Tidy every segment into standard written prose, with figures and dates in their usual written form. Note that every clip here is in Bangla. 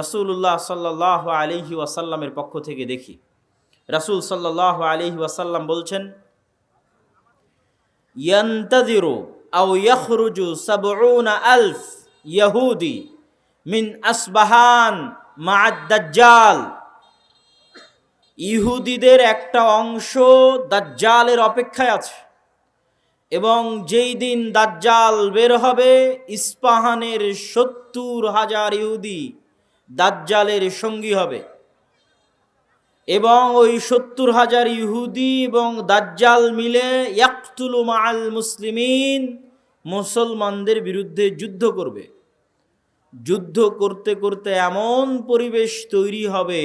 রাসূলুল্লাহ সাল্লাল্লাহু আলাইহি ওয়াসাল্লামের পক্ষ থেকে দেখি। রাসূল সাল্লাল্লাহু আলাইহি ওয়াসাল্লাম বলছেন, ইয়ান্তাযিরু আও ইয়াখরুজু ৭০,০০০ ইয়াহুদি মিন আসবাহান মা'আদ দাজ্জাল। ইহুদিদের একটা অংশ দাজ্জালের অপেক্ষায় আছে, এবং যেই দিন দাজ্জাল বের হবে, ইস্পাহানের ৭০,০০০ ইহুদি দাজ্জালের সঙ্গী হবে, এবং ওই ৭০,০০০ ইহুদি এবং দাজ্জাল মিলে ইয়াকতুলু মাআল মুসলিমিন, মুসলমানদের বিরুদ্ধে যুদ্ধ করবে। যুদ্ধ করতে করতে এমন পরিবেশ তৈরি হবে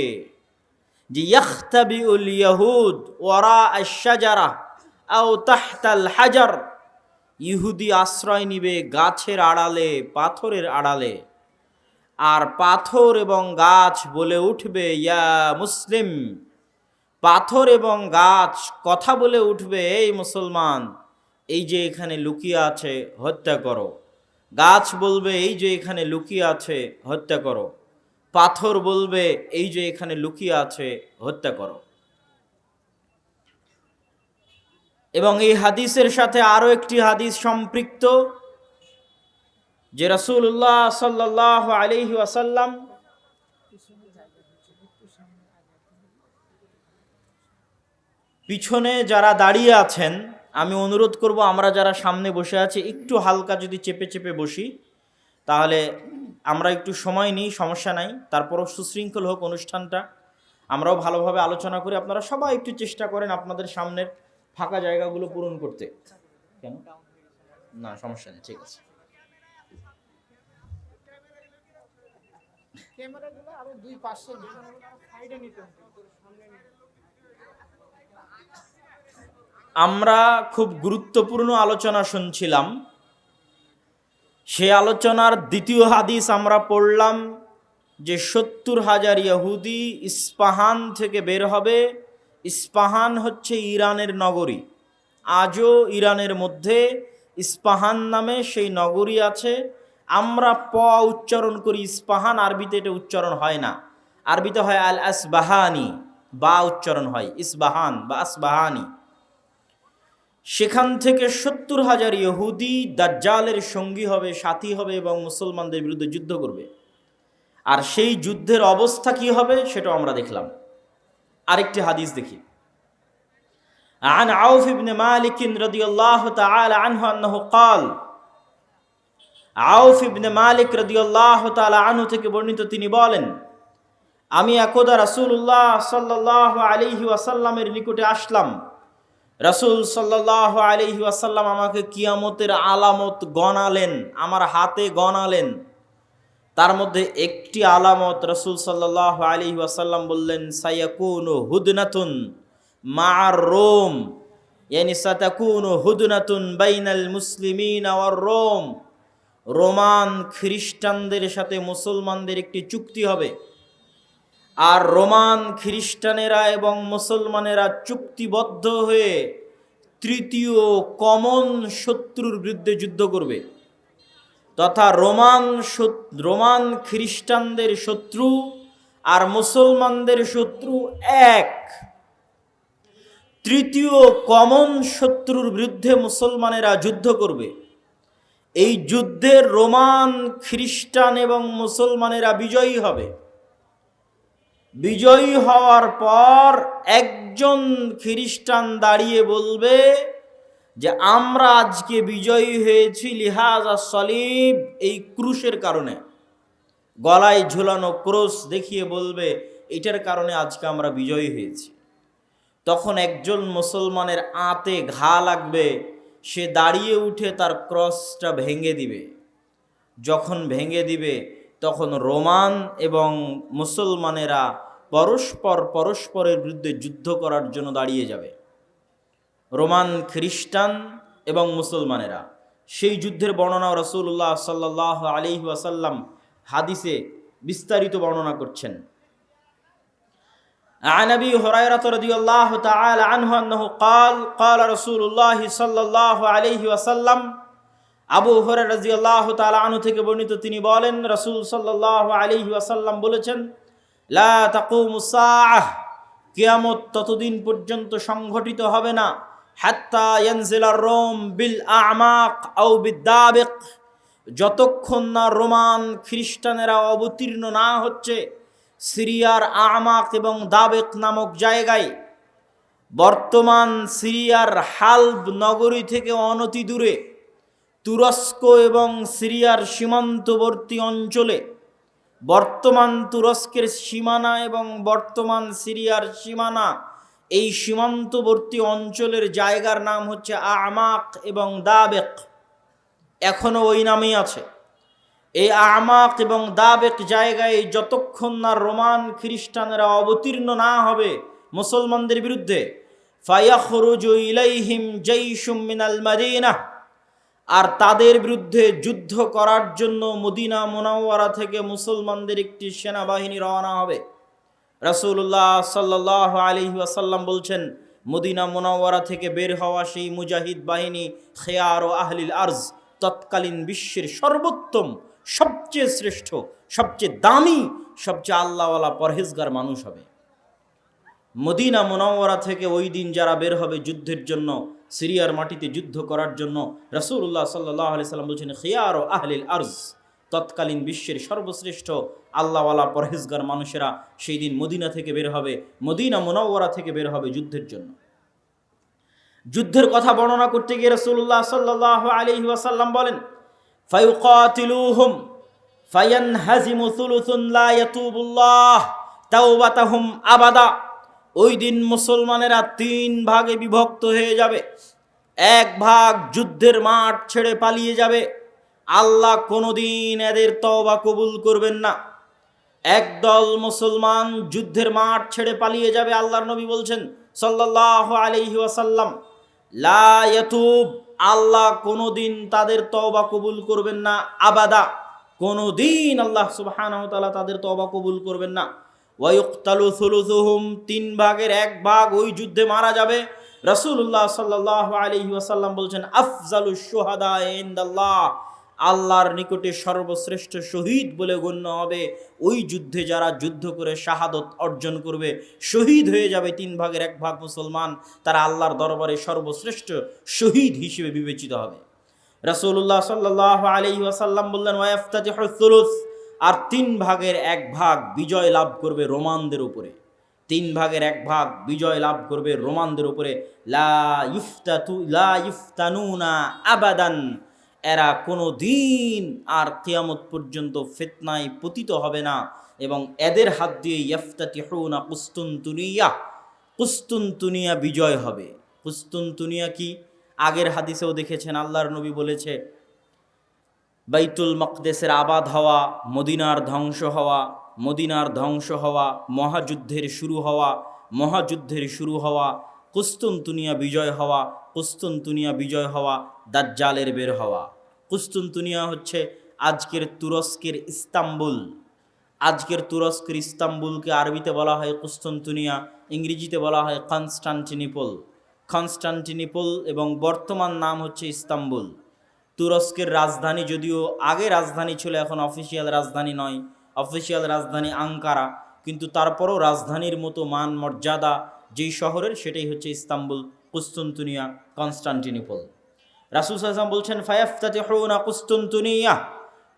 যে ইয়াখতাবিউল ইয়াহুদ ওয়ারা আশ-শাজারা আও তাহতাল হাজার। ইহুদি আশ্রয় নিবে গাছের আড়ালে, পাথরের আড়ালে, আর পাথর এবং গাছ বলে উঠবে ইয়া মুসলিম। পাথর এবং গাছ কথা বলে উঠবে, এই মুসলমান, এই যে এখানে লুকিয়ে আছে হত্যা করো। গাছ বলবে, এই যে এখানে লুকিয়ে আছে হত্যা করো। পাথর বলবে, এই যে এখানে লুকিয়ে আছে হত্যা করো। এবং এই হাদিসের সাথে আরো একটি হাদিস সম্পৃক্ত, যে রাসূলুল্লাহ সাল্লাল্লাহু আলাইহি ওয়াসাল্লাম পিছনে যারা দাঁড়িয়ে আছেন, আমি অনুরোধ করব আমরা যারা সামনে বসে আছি একটু হালকা যদি চেপে চেপে বসি, তাহলে আমরা একটু সময় নিই, সমস্যা নাই। তারপরও সুশৃঙ্খল হোক অনুষ্ঠানটা, আমরাও ভালোভাবে আলোচনা করি। আপনারা সবাই একটু চেষ্টা করেন আপনাদের সামনের ফাঁকা জায়গাগুলো পূরণ করতে। কেন না, সমস্যা নেই, ঠিক আছে। আমরা খুব গুরুত্বপূর্ণ আলোচনা শুনছিলাম। সে আলোচনার দ্বিতীয় হাদিস আমরা পড়লাম যে ৭০,০০০ ইহুদি ইস্পাহান থেকে বের হবে। ইস্পাহান হচ্ছে ইরানের নগরী। আজও ইরানের মধ্যে ইস্পাহান নামে সেই নগরী আছে। আমরা প উচ্চারণ করি ইস্পাহান, আরবিতে এটা উচ্চারণ হয় না। আরবিতে হয় আল আসবাহানি, বা উচ্চারণ হয় ইসবাহান বা আসবাহানি। সেখান থেকে ৭০,০০০ ইহুদি দাজ্জালের সঙ্গী হবে, সাথী হবে, এবং মুসলমানদের বিরুদ্ধে যুদ্ধ করবে। আর সেই যুদ্ধের অবস্থা কি হবে সেটাও আমরা দেখলাম। আরেকটি হাদিস দেখি। عن عوف بن مالك رضي الله تعالى عنه أنه قال, আউফ ইবনে মালিক রাদিয়াল্লাহু তাআলা আনহু থেকে বর্ণিত, তিনি বলেন, আমি একদা রাসূলুল্লাহ সাল্লাল্লাহু আলাইহি ওয়াসাল্লামের নিকটে আসলাম। রাসূল সাল্লাল্লাহু আলাইহি ওয়াসাল্লাম আমাকে কিয়ামতের আলামত গণালেন, আমার হাতে গণালেন। তার মধ্যে একটি আলামত রাসূল সাল্লাল্লাহু আলাইহি ওয়াসাল্লাম বললেন, সায়াকুনু হুদনাতুন মা'আর রোম, ইয়ানি সাতাকুনু হুদনাতুন বাইনাল মুসলিমিনা ওয়ার রোম। রোমান খ্রিস্টানদের সাথে মুসলমানদের একটি চুক্তি হবে, আর রোমান খ্রিস্টানেরা এবং মুসলমানেরা চুক্তিবদ্ধ হয়ে তৃতীয় কমন শত্রুর বিরুদ্ধে যুদ্ধ করবে। তথা রোমান খ্রিস্টানদের শত্রু আর মুসলমানদের শত্রু এক। তৃতীয় কমন শত্রুর বিরুদ্ধে মুসলমানেরা যুদ্ধ করবে। এই যুদ্ধের রোমান খ্রিস্টান এবং মুসলমানেরা বিজয়ী হবে। বিজয়ী হওয়ার পর একজন খ্রিস্টান দাঁড়িয়ে বলবে যে আমরা আজকে বিজয়ী হয়েছি লিহাজা সলিব, এই ক্রুশের কারণে। গলায় ঝুলানো ক্রুশ দেখিয়ে বলবে এটার কারণে আজকে আমরা বিজয়ী হয়েছি। তখন একজন মুসলমানের আঁতে ঘা লাগবে, সে দাঁড়িয়ে উঠে তার ক্রসটা ভেঙে দিবে। যখন ভেঙে দিবে তখন রোমান এবং মুসলমানেরা পরস্পরের বিরুদ্ধে যুদ্ধ করার জন্য দাঁড়িয়ে যাবে। রোমান খ্রিস্টান এবং মুসলমানেরা। সেই যুদ্ধের বর্ণনা রাসূলুল্লাহ সাল্লাল্লাহু আলাইহি ওয়াসাল্লাম হাদিসে বিস্তারিত বর্ণনা করছেন। عن أبي هريرة رضي الله تعالى عنه أنه قال قال رسول الله صلى الله عليه وسلم আবু হুরায়রা রাদিয়াল্লাহু তাআলা আনহু থেকে বর্ণিত, তিনি বলেন রাসূল সাল্লাল্লাহু আলাইহি ওয়াসাল্লাম বলেছেন, লা তাকুমুস সাআহ, কিয়ামত ততদিন পর্যন্ত সংঘটিত হবে না, হাত্তা ইয়ানজিলার রোম বিল আমাক আও বিদাবিক, যতক্ষণ না রোমান খ্রিস্টানেরা অবতীর্ণ না হচ্ছে সিরিয়ার আমাক এবং দাবেক নামক জায়গায়। বর্তমান সিরিয়ার হালব নগরী থেকে অনতি দূরে তুরস্ক এবং সিরিয়ার সীমান্তবর্তী অঞ্চলে, বর্তমান তুরস্কের সীমানা এবং বর্তমান সিরিয়ার সীমানা, এই সীমান্তবর্তী অঞ্চলের জায়গার নাম হচ্ছে আমাক এবং দাবেক, এখনও ওই নামেই আছে। এই আমাক এবং দাবেক জায়গায় যতক্ষণ না রোমান খ্রিস্টানেরা অবতীর্ণ না হবে মুসলমানদের বিরুদ্ধে, ফায়াখরুজু ইলাইহিম জাইশুম মিনাল মাদিনাহ, আর তাদের বিরুদ্ধে যুদ্ধ করার জন্য মদিনা মুনাওয়ারা থেকে মুসলমানদের একটি সেনাবাহিনী রওনা হবে। রাসূলুল্লাহ সাল্লাল্লাহু আলাইহি ওয়াসাল্লাম বলছেন, মদিনা মুনাওয়ারা থেকে বের হওয়া সেই মুজাহিদ বাহিনী খেয়ার ও আহলিল আরজ, তৎকালীন বিশ্বের সর্বোত্তম, সবচেয়ে শ্রেষ্ঠ, সবচেয়ে দামি, সবচেয়ে আল্লাহওয়ালা পরহেজগার মানুষ হবে। মদিনা মুনাওয়ারা থেকে ওই দিন যারা বের হবে যুদ্ধের জন্য, সিরিয়ার মাটিতে যুদ্ধ করার জন্য, রাসূলুল্লাহ সাল্লাল্লাহু আলাইহি সাল্লাম বলছেন, খিয়ার ও আহলিল আরজ, তৎকালীন বিশ্বের সর্বশ্রেষ্ঠ আল্লাহওয়ালা পরহেজগার মানুষেরা সেই দিন মদিনা থেকে বের হবে, মদিনা মুনাওয়ারা থেকে বের হবে যুদ্ধের জন্য। যুদ্ধের কথা বর্ণনা করতে গিয়ে রাসূলুল্লাহ সাল্লাল্লাহু আলাইহি ওয়াসাল্লাম বলেন, ফায়ুকাতিলুহুম ফায়ানহাজিমু সুলুসুন লা ইয়াতুবুল্লাহ তাওবাতাহুম আবাদা, ওই দিন মুসলমানেরা 3 ভাগে বিভক্ত হয়ে যাবে। এক ভাগ যুদ্ধের মাঠ ছেড়ে পালিয়ে যাবে, আল্লাহ কোনোদিন এদের তওবা কবুল করবেন না। একদল মুসলমান যুদ্ধের মাঠ ছেড়ে পালিয়ে যাবে, আল্লাহর নবী বলছেন সাল্লাল্লাহু আলাইহি ওয়াসাল্লাম, লা ইয়াতুব, আল্লাহ কোনোদিন তাদের তওবা কবুল করবেন না, আবাদা, কোনোদিন আল্লাহ সুবহানাহু ওয়া তাআলা তাদের তওবা কবুল করবেন না। ওয়ায়ুকতালু সুলুসুহুম, 3 ভাগের 1 ভাগ ওই যুদ্ধে মারা যাবে। রাসূলুল্লাহ সাল্লাল্লাহু আলাইহি ওয়াসাল্লাম বলছেন, আফজালুশ শুহাদা ইনদাল্লাহ, আল্লাহর নিকটে সর্বশ্রেষ্ঠ শহীদ বলে গণ্য হবে ওই যুদ্ধে যারা যুদ্ধ করে শাহাদত অর্জন করবে, শহীদ হয়ে যাবে 3 ভাগের 1 ভাগ মুসলমান, তারা আল্লাহর দরবারে সর্বশ্রেষ্ঠ শহীদ হিসেবে বিবেচিত হবে। রাসূলুল্লাহ সাল্লাল্লাহু আলাইহি ওয়াসাল্লাম বললেন, ওয়াইফতাতিহুস সুলুস, আর 3 ভাগের 1 ভাগ বিজয় লাভ করবে রোমানদের উপরে, 3 ভাগের 1 ভাগ বিজয় লাভ করবে রোমানদের উপরে। লা ইফতানুনা আবাদান, এরা কোনো দিন আর কিয়ামত পর্যন্ত ফিতনায় পতিত হবে না, এবং এদের হাত দিয়ে ইফতাতিহুনা কুস্তুনতুনিয়া, কুস্তুনতুনিয়া বিজয় হবে। কুস্তুনতুনিয়া কি? আগের হাদিসেও দেখেছেন, আল্লাহর নবী বলেছে, বাইতুল মকদেসের আবাদ হওয়া, মদিনার ধ্বংস হওয়া, মদিনার ধ্বংস হওয়া, মহাযুদ্ধের শুরু হওয়া, মহাযুদ্ধের শুরু হওয়া, কুস্তুনতুনিয়া বিজয় হওয়া, কুস্তুনতুনিয়া বিজয় হওয়া, দাজ্জালের বের হওয়া। কুস্তুনতুনিয়া হচ্ছে আজকের তুরস্কের ইস্তাম্বুল। আজকের তুরস্কের ইস্তাম্বুলকে আরবিতে বলা হয় কুস্তুনতুনিয়া, ইংরেজিতে বলা হয় কনস্টান্টিনিপল। কনস্টান্টিনিপল এবং বর্তমান নাম হচ্ছে ইস্তাম্বুল। তুরস্কের রাজধানী, যদিও আগে রাজধানী ছিল, এখন অফিসিয়াল রাজধানী নয়, অফিসিয়াল রাজধানী আঙ্কারা, কিন্তু তারপরও রাজধানীর মতো মান মর্যাদা যেই শহরের, সেটাই হচ্ছে ইস্তাম্বুল, কুস্তুনতুনিয়া, কনস্টান্টিনিপল। রাসূল সাল্লাল্লাহু আলাইহি ওয়াসাল্লাম বলছেন, ফায়াফতাতিহুনা কুস্তুনতুনিয়া,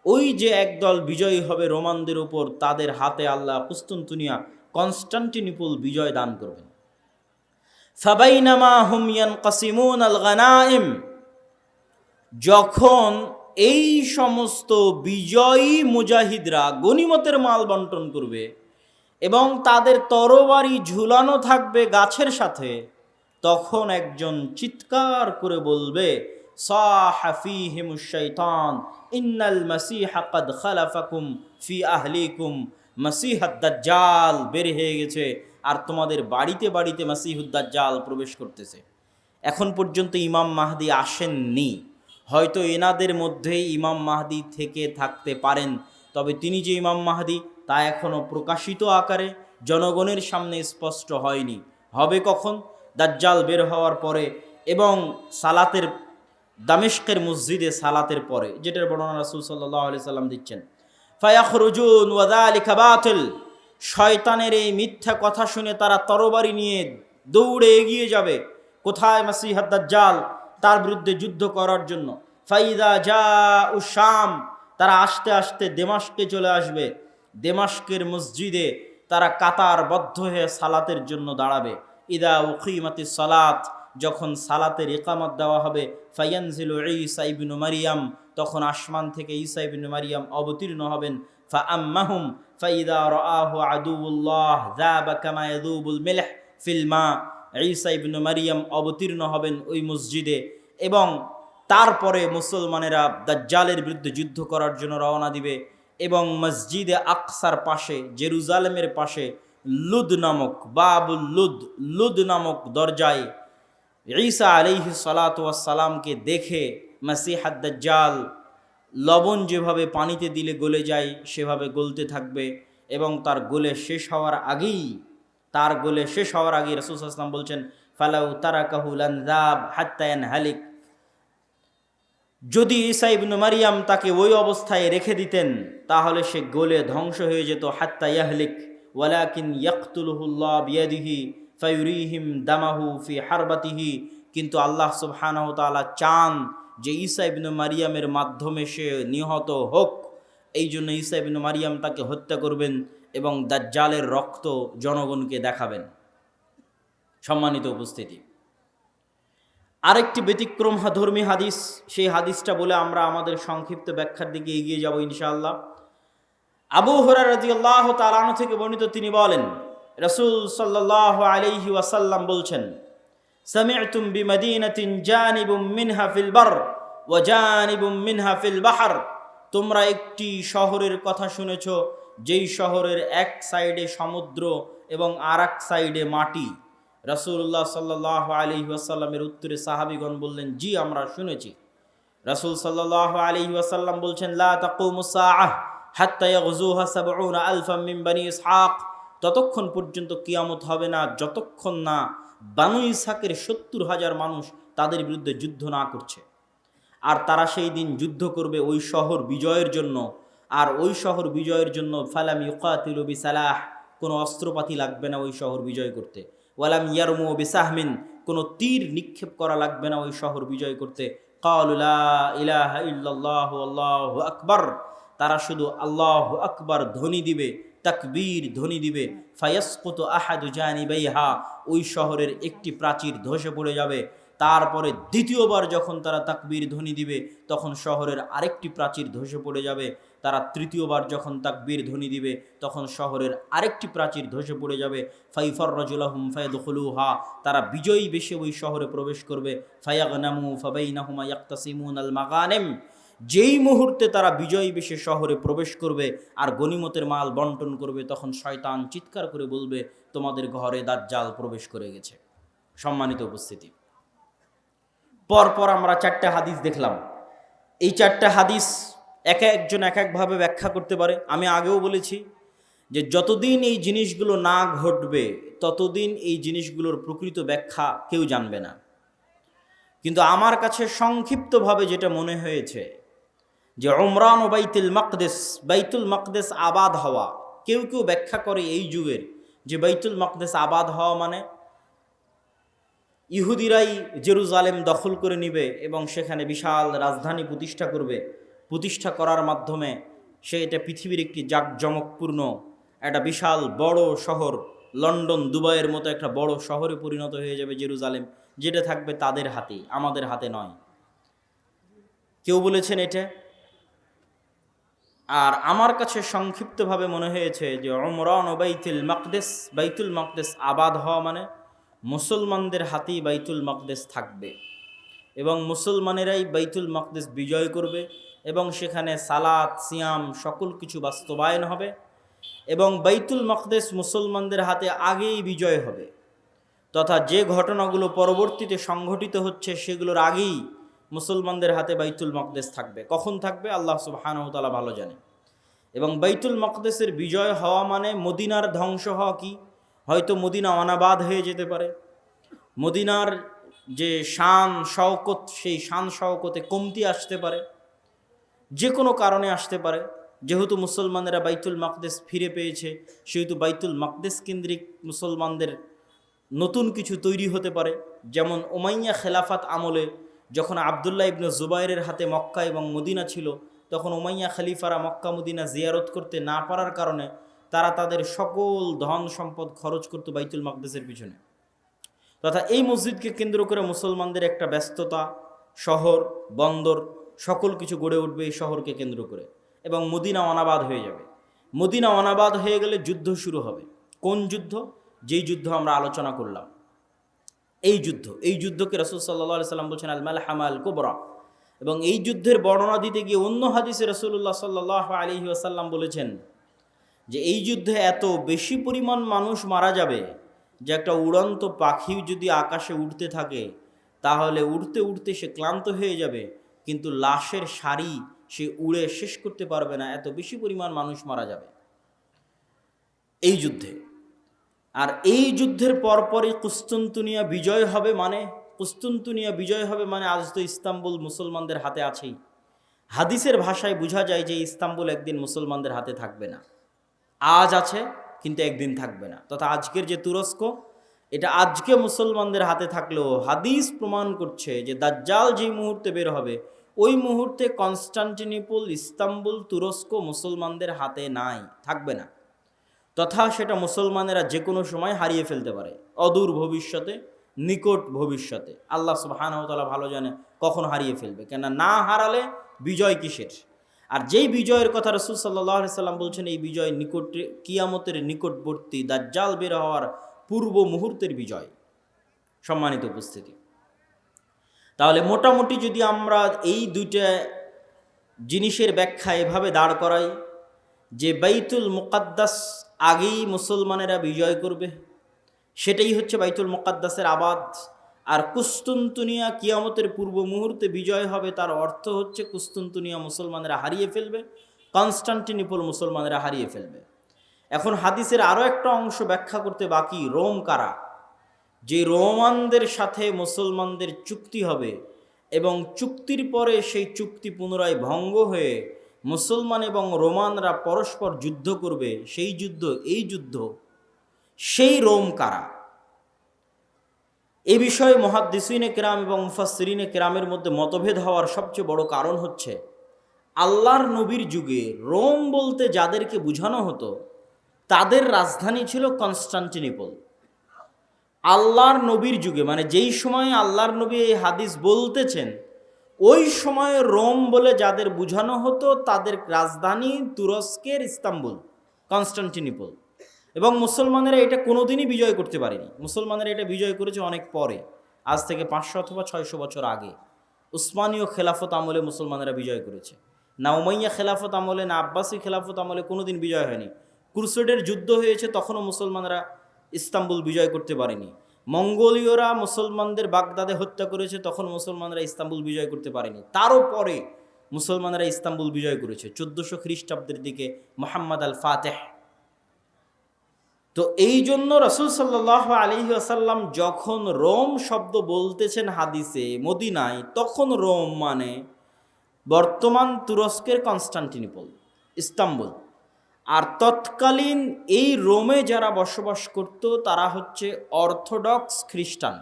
ওই যে একদল বিজয়ী হবে রোমানদের উপর, তাদের হাতে আল্লাহ কুস্তুনতুনিয়া, কনস্টান্টিনিপল বিজয় দান করবেন। ফাবাইনামা হুম ইয়ানকাসিমুনাল গানাইম, যখন এই সমস্ত বিজয়ী মুজাহিদরা গনিমতের মাল বন্টন করবে এবং তাদের তরবারি ঝুলানো থাকবে গাছের সাথে, তখন একজন চিৎকার করে বলবে, সাহা ফীহিমুশ শাইতান ইন্নাল মাসীহা ক্বাদ খালাফাকুম ফি আহলিকুম, মাসীহুদ দাজ্জাল বের হয়ে গেছে আর তোমাদের বাড়িতে বাড়িতে মাসীহুদ দাজ্জাল প্রবেশ করতেছে। এখন পর্যন্ত ইমাম মাহদী আসেননি, হয়তো এনাদের মধ্যেই ইমাম মাহদী থেকে থাকতে পারেন, তবে তিনি যে ইমাম মাহদী তা এখনও প্রকাশিত আকারে জনগণের সামনে স্পষ্ট হয়নি। হবে কখন? দাজ্জাল বের হওয়ার পরে এবং সালাতের দামেস্কের মসজিদে সালাতের পরে, যেটার বর্ণনা রাসূল সাল্লাল্লাহু আলাইহি সাল্লাম দিচ্ছেন। ফায়াখরুজুন ওয়া যালিকা বাতিল, শয়তানের এই মিথ্যা কথা শুনে তারা তরবারি নিয়ে দৌড়ে এগিয়ে যাবে কোথায়? মাসিহাদ দাজ্জাল, তার বিরুদ্ধে যুদ্ধ করার জন্য। ফাইদা জাউ শাম, তারা আস্তে আস্তে দেমাশকে চলে আসবে। দেমাশকের মসজিদে তারা কাতারবদ্ধ হয়ে সালাতের জন্য দাঁড়াবে। ইদা উকিমাতিস সালাত, যখন সালাতের ইকামত দেওয়া হবে, ফায়ানজিলু ঈসা ইবনু মারিয়াম, তখন আসমান থেকে ঈসা ইবনু মারিয়াম অবতীর্ণ হবেন। ফাআম্মাহুম ফাইদা রাআহু আদুউল্লাহ যাবা কামা ইয়াযুবুল মিলহ ফিল মা, ঈসা ইবনু মারিয়াম অবতীর্ণ হবেন ওই মসজিদে, এবং তারপরে মুসলমানেরা দাজ্জালের বিরুদ্ধে যুদ্ধ করার জন্য রওনা দিবে। এবং মসজিদে আকসার পাশে, জেরুজালেমের পাশে লুদ নামক, বাবুল লুদ, লুদ নামক দরজায় ঈসা আলাইহিস সালাতু ওয়াস সালামকে দেখে মাসিহাদ দাজ্জাল লবণ যেভাবে পানিতে দিলে গলে যায় সেভাবে গলতে থাকবে, এবং তার গলে শেষ হওয়ার আগেই রাসূল সাল্লাল্লাহু আলাইহি ওয়াসাল্লাম বলছেন, ফালাউ তারাকাহু লানযাব হাত্তা ইয়ানহালিক, যদি ঈসা ইবনে মারিয়াম তাকে ওই অবস্থায় রেখে দিতেন তাহলে সে গলে ধ্বংস হয়ে যেত। হাত্তা ইয়াহলিক ওয়ালাকিন ইয়াকতুলুহুল্লাহ বিয়াদিহি ফায়ুরিহিম দামাহু ফি হারবাতিহি, কিন্তু আল্লাহ সুবহানাহু ওয়া তাআলা চান যে ঈসা ইবনে মারিয়ামের মাধ্যমে সে নিহত হোক, এই জন্য ঈসা ইবনে মারিয়াম তাকে হত্যা করবেন এবং দাজ্জালের রক্ত জনগণকে দেখাবেন। সম্মানিত উপস্থিতি, আরেকটি ব্যতিক্রম ধর্মী হাদিস, সেই হাদিসটা বলে আমরা আমাদের সংক্ষিপ্ত ব্যাখ্যার দিকে এগিয়ে যাব ইনশাআল্লাহ। আবু হুরায়রা রাদিয়াল্লাহু তাআলা আনহু থেকে বর্ণিত, তিনি বলেন রাসূল সাল্লাল্লাহু আলাইহি ওয়াসাল্লাম বলছেন, সামি'তুম বিমাদিনাতিন জানিবুম মিনহা ফিল বার ওয়া জানিবুম মিনহা ফিল বাহর, তোমরা একটি শহরের কথা শুনেছ যেই শহরের এক সাইডে সমুদ্র এবং আরেক সাইডে মাটি। রাসূলুল্লাহ সাল্লাল্লাহু আলাইহি ওয়াসাল্লামের উত্তরে সাহাবীগণ বললেন, জি আমরা শুনেছি। রাসূল সাল্লাল্লাহু আলাইহি ওয়াসাল্লাম বলছেন, লা তাকুমুস সাআহ হাত্তা ইয়াগজুহা ৭০ আলফাম মিন বনি ইসহাক, ততক্ষণ পর্যন্ত কিয়ামত হবে না যতক্ষণ না বানু ইসহাকের ৭০,০০০ মানুষ তাদের বিরুদ্ধে যুদ্ধ না করছে। আর তারা সেই দিন যুদ্ধ করবে ওই শহর বিজয়ের জন্য, আর ওই শহর বিজয়ের জন্য ফালাম ইউকাতিলু বিসালাহ, কোনো অস্ত্রপাতি লাগবে না ওই শহর বিজয় করতে। ওয়ালাম ইয়ারমু বিসাহমিন, কোনো তীর নিক্ষেপ করা লাগবে না ওই শহর বিজয় করতে। ক্বালু লা ইলাহা ইল্লাল্লাহু আল্লাহু আকবার, তারা শুধু আল্লাহু আকবার ধ্বনি দিবে, তাকবীর ধ্বনি দিবে। ফায়াসকুতু আহাদু জানিবাইহা, ওই শহরের একটি প্রাচীর ধসে পড়ে যাবে। তারপরে দ্বিতীয়বার যখন তারা তাকবীর ধ্বনি দিবে তখন শহরের আরেকটি প্রাচীর ধসে পড়ে যাবে। তারা তৃতীয়বার যখন তাকবীর ধ্বনি দিবে তখন শহরের আরেকটি প্রাচীর ধসে পড়ে যাবে। ফাইফাররাজুলাহুম ফায়াদখুলুহা, তারা বিজয়ী বেশে ওই শহরে প্রবেশ করবে। ফায়াগনামু ফাবাইনাহুমা ইয়াকতাসিমুনাল মাগানিম, যেই মুহূর্তে তারা বিজয়ী বেশে শহরে প্রবেশ করবে আর গনিমতের মাল বন্টন করবে, তখন শয়তান চিৎকার করে বলবে, তোমাদের ঘরে দাজ্জাল প্রবেশ করে গেছে। সম্মানিত উপস্থিতি, পরপর আমরা 4টা হাদিস দেখলাম। এই 4টা হাদিস এক একজন এক একভাবে ব্যাখ্যা করতে পারে। আমি আগেও বলেছি যে যতদিন এই জিনিসগুলো না ঘটবে ততদিন এই জিনিসগুলোর প্রকৃত ব্যাখ্যা কেউ জানবে না। কিন্তু আমার কাছে সংক্ষিপ্তভাবে যেটা মনে হয়েছে যে উমরান ও বাইতুল মাকদেস আবাদ হওয়া, কেউ কেউ ব্যাখ্যা করে এই যুগের যে বাইতুল মাকদেস আবাদ হওয়া মানে ইহুদিরাই জেরুজালেম দখল করে নিবে এবং সেখানে বিশাল রাজধানী প্রতিষ্ঠা করবে। প্রতিষ্ঠা করার মাধ্যমে সে এটা পৃথিবীর একটি জাঁকজমকপূর্ণ একটা বিশাল বড় শহর, লন্ডন দুবাইয়ের মতো একটা বড় শহরে পরিণত হয়ে যাবে জেরুজালেম, যেটা থাকবে তাদের হাতে, আমাদের হাতে নয়। কেউ বলেছেন এটা। আর আমার কাছে সংক্ষিপ্তভাবে মনে হয়েছে যে উমরান ও বাইতুল মাকদেস আবাদ হওয়া মানে মুসলমানদের হাতেই বাইতুল মাকদেস থাকবে এবং মুসলমানেরাই বাইতুল মাকদেস বিজয় করবে এবং সেখানে সালাত সিয়াম সকল কিছু বাস্তবায়ন হবে এবং বাইতুল মাকদেস মুসলমানদের হাতে আগেই বিজয় হবে, তথা যে ঘটনাগুলো পরবর্তীতে সংঘটিত হচ্ছে সেগুলোর আগেই মুসলমানদের হাতে বাইতুল মাকদেস থাকবে। কখন থাকবে আল্লাহ সুবহানাহু ওয়া তাআলা ভালো জানে। এবং বাইতুল মাকদেসের বিজয় হওয়া মানে মদিনার ধ্বংস হওয়া কি? হয়তো মদিনা অনাবাদ হয়ে যেতে পারে, মদিনার যে শান শওকত, সেই শান শওকতে কমতি আসতে পারে, যে কোনো কারণে আসতে পারে। যেহেতু মুসলমানেরা বাইতুল মাকদেস ফিরে পেয়েছে, সেহেতু বাইতুল মাকদেস কেন্দ্রিক মুসলমানদের নতুন কিছু তৈরি হতে পারে। যেমন উমাইয়া খেলাফাত আমলে যখন আবদুল্লাহ ইবনে জুবাইরের হাতে মক্কা এবং মদিনা ছিল, তখন উমাইয়া খলিফারা মক্কা মদিনা জিয়ারত করতে না পারার কারণে তারা তাদের সকল ধন সম্পদ খরচ করত বাইতুল মাকদেসের পিছনে। তথা এই মসজিদকে কেন্দ্র করে মুসলমানদের একটা ব্যস্ততা, শহর বন্দর সকল কিছু গড়ে উঠবে এই শহরকে কেন্দ্র করে, এবং মদিনা অনাবাদ হয়ে যাবে। মদিনা অনাবাদ হয়ে গেলে যুদ্ধ শুরু হবে। কোন যুদ্ধ? যেই যুদ্ধ আমরা আলোচনা করলাম, এই যুদ্ধকে রাসূল সাল্লাল্লাহু আলাইহি সাল্লাম বলছেন আল মালহামা আল কুবরা। এবং এই যুদ্ধের বর্ণনা দিতে গিয়ে অন্য হাদিসে রাসূলুল্লাহ সাল্লাল্লাহু আলাইহি ওয়াসাল্লাম বলেছেন যে এই যুদ্ধে এত বেশি পরিমাণ মানুষ মারা যাবে যে একটা উড়ন্ত পাখি যদি আকাশে উড়তে থাকে তাহলে উড়তে উড়তে সে ক্লান্ত হয়ে যাবে, কিন্তু লাশের সারি সে উড়ে শেষ করতে পারবে না, এত বেশি পরিমাণ মানুষ মারা যাবে এই যুদ্ধে। আর এই যুদ্ধের পরপরই কুস্তুনতুনিয়া বিজয় হবে। কুস্তুনতুনিয়া বিজয় হবে মানে আজ তো ইস্তাম্বুল মুসলমানদের হাতে আছেই। হাদিসের ভাষায় বোঝা যায় যে ইস্তাম্বুল একদিন মুসলমানদের হাতে থাকবে না। আজ আছে কিন্তু একদিন থাকবে না। তথা আজকের যে তুরস্ক, এটা আজকে মুসলমানদের হাতে থাকলেও হাদিস প্রমাণ করছে যে দাজ্জাল যেই মুহূর্তে বের হবে ওই মুহূর্তে কনস্টান্টিনোপল, ইস্তাম্বুল, তুরস্ক মুসলমানদের হাতে নাই, থাকবে না। তথা সেটা মুসলমানেরা যে কোনো সময় হারিয়ে ফেলতে পারে, অদূর ভবিষ্যতে, নিকট ভবিষ্যতে। আল্লাহ সুবহানাহু ওয়া তাআলা ভালো জানে কখন হারিয়ে ফেলবে, কেন না হারালে বিজয় কিসের? আর যেই বিজয়ের কথা রাসূল সাল্লাল্লাহু আলাইহি সাল্লাম বলছেন, এই বিজয় নিকটে, কিয়ামতের নিকটবর্তী, দাজ্জাল বের হওয়ার পূর্ব মুহূর্তের বিজয়। সম্মানিত উপস্থিতি, তাহলে মোটামুটি যদি আমরা এই দুইটা জিনিসের ব্যাখ্যা এভাবে দাঁড় করাই যে বাইতুল মুকাদ্দাস আগেই মুসলমানেরা বিজয় করবে, সেটাই হচ্ছে বাইতুল মুকাদ্দাসের আবাদ। আর কুস্তুনতুনিয়া কিয়ামতের পূর্ব মুহূর্তে বিজয় হবে, তার অর্থ হচ্ছে কুস্তুনতুনিয়া মুসলমানেরা হারিয়ে ফেলবে, কনস্টান্টিনোপল মুসলমানেরা হারিয়ে ফেলবে। এখন হাদিসের আরও একটা অংশ ব্যাখ্যা করতে বাকি, রোম কারা? যে রোমানদের সাথে মুসলমানদের চুক্তি হবে এবং চুক্তির পরে সেই চুক্তি পুনরায় ভঙ্গ হয়ে মুসলমান এবং রোমানরা পরস্পর যুদ্ধ করবে, সেই যুদ্ধ, এই যুদ্ধ, সেই রোম কারা? এ বিষয়ে মুহাদ্দিসিনে কেরাম এবং মুফাসসিরিনে কেরামের মধ্যে মতভেদ হওয়ার সবচেয়ে বড় কারণ হচ্ছে আল্লাহর নবীর যুগে রোম বলতে যাদেরকে বোঝানো হতো তাদের রাজধানী ছিল কনস্টান্টিনোপল। আল্লাহর নবীর যুগে, মানে যেই সময়ে আল্লাহর নবী এই হাদিস বলতেছেন, ওই সময়ে রোম বলে যাদের বোঝানো হতো তাদের রাজধানী তুরস্কের ইস্তাম্বুল, কনস্টান্টিনোপল। এবং মুসলমানেরা এটা কোনোদিনই বিজয় করতে পারেনি। মুসলমানেরা এটা বিজয় করেছে অনেক পরে, আজ থেকে 500 অথবা 600 বছর আগে। উসমানীয় খেলাফত আমলে মুসলমানেরা বিজয় করেছে, না উমাইয়া খেলাফত আমলে, না আব্বাসী খেলাফত আমলে কোনোদিন বিজয় হয়নি। ক্রুসেডের যুদ্ধ হয়েছে, তখনও মুসলমানরা ইস্তাম্বুল বিজয় করতে পারেনি। মঙ্গোলীয়রা মুসলমানদের বাগদাদে হত্যা করেছে, তখন মুসলমানরা ইস্তাম্বুল বিজয় করতে পারেনি। তারও পরে মুসলমানরা ইস্তাম্বুল বিজয় করেছে 1400 খ্রিস্টাব্দের দিকে, মুহাম্মদ আল ফাতেহ। তো এই জন্য রাসূল সাল্লাল্লাহু আলাইহি ওয়াসাল্লাম যখন রোম শব্দ বলতেছেন হাদিসে মদিনায়, তখন রোম মানে বর্তমান তুরস্কের কনস্টান্টিনোপল, ইস্তাম্বুল। আর তৎকালীন এই রোমে যারা বসবাস করত তারা হচ্ছে অর্থোডক্স খ্রিস্টান।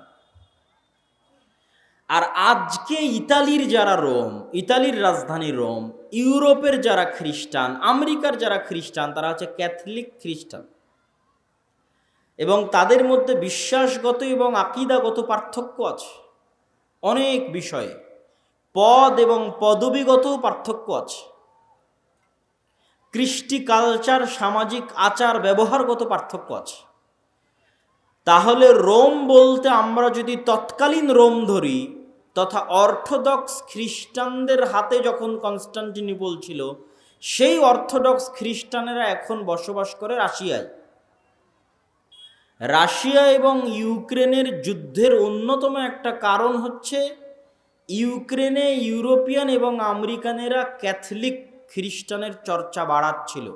আর আজকে ইতালির যারা রোম, ইতালির রাজধানী রোম, ইউরোপের যারা খ্রিস্টান, আমেরিকার যারা খ্রিস্টান, তারা হচ্ছে ক্যাথলিক খ্রিস্টান। এবং তাদের মধ্যে বিশ্বাসগত এবং আকীদাগত পার্থক্য আছে অনেক বিষয়ে, পদ এবং পদবীগত পার্থক্য আছে, কৃষ্টি কালচার, সামাজিক আচার ব্যবহারগত পার্থক্য আছে। তাহলে রোম বলতে আমরা যদি তৎকালীন রোম ধরি, তথা অর্থোডক্স খ্রিস্টানদের হাতে যখন কনস্টান্টিনোপল ছিল, সেই অর্থোডক্স খ্রিস্টানেরা এখন বসবাস করে রাশিয়ায়। রাশিয়া এবং ইউক্রেনের যুদ্ধের অন্যতম একটা কারণ হচ্ছে ইউক্রেনে ইউরোপিয়ান এবং আমেরিকানেরা ক্যাথলিক খ্রিস্টানের চর্চা বাড়াচ্ছিল,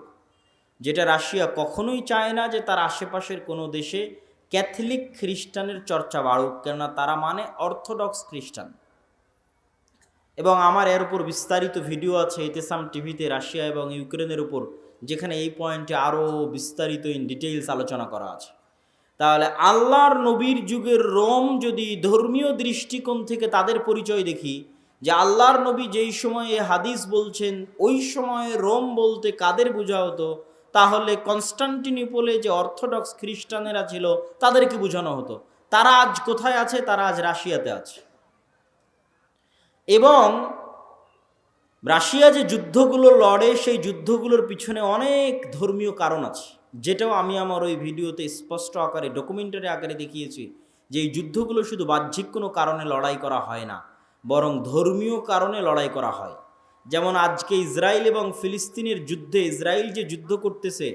যেটা রাশিয়া কখনোই চায় না যে তার আশেপাশের কোনো দেশে ক্যাথলিক খ্রিস্টানের চর্চা বাড়ুক, কেননা তারা মানে অর্থোডক্স খ্রিস্টান। এবং আমার এর উপর বিস্তারিত ভিডিও আছে ইতেসাম টিভিতে, রাশিয়া এবং ইউক্রেনের উপর, যেখানে এই পয়েন্টে আরও বিস্তারিত ইন ডিটেইলস আলোচনা করা আছে। তাহলে আল্লাহর নবীর যুগের রোম যদি ধর্মীয় দৃষ্টিকোণ থেকে তাদের পরিচয় দেখি, যে আল্লাহর নবী যেই সময়ে হাদিস বলছেন ওই সময়ে রোম বলতে কাদের বোঝা হতো, তাহলে কনস্টান্টিনোপলে যে অর্থোডক্স খ্রিস্টানেরা ছিল তাদেরকে বোঝানো হতো। তারা আজ কোথায় আছে? তারা আজ রাশিয়াতে আছে। এবং রাশিয়া যে যুদ্ধগুলো লড়ে সেই যুদ্ধগুলোর পিছনে অনেক ধর্মীয় কারণ আছে, যেটাও আমি আমার ওই ভিডিওতে স্পষ্ট আকারে ডকুমেন্টারি আকারে দেখিয়েছি, যে এই যুদ্ধগুলো শুধু বাহ্যিক কোনো কারণে লড়াই করা হয় না, বরং ধর্মীয় কারণে লড়াই করা হয়। যেমন আজকে ইসরায়েল এবং ফিলিস্তিনের যুদ্ধে ইসরায়েল যে যুদ্ধ করতেছে,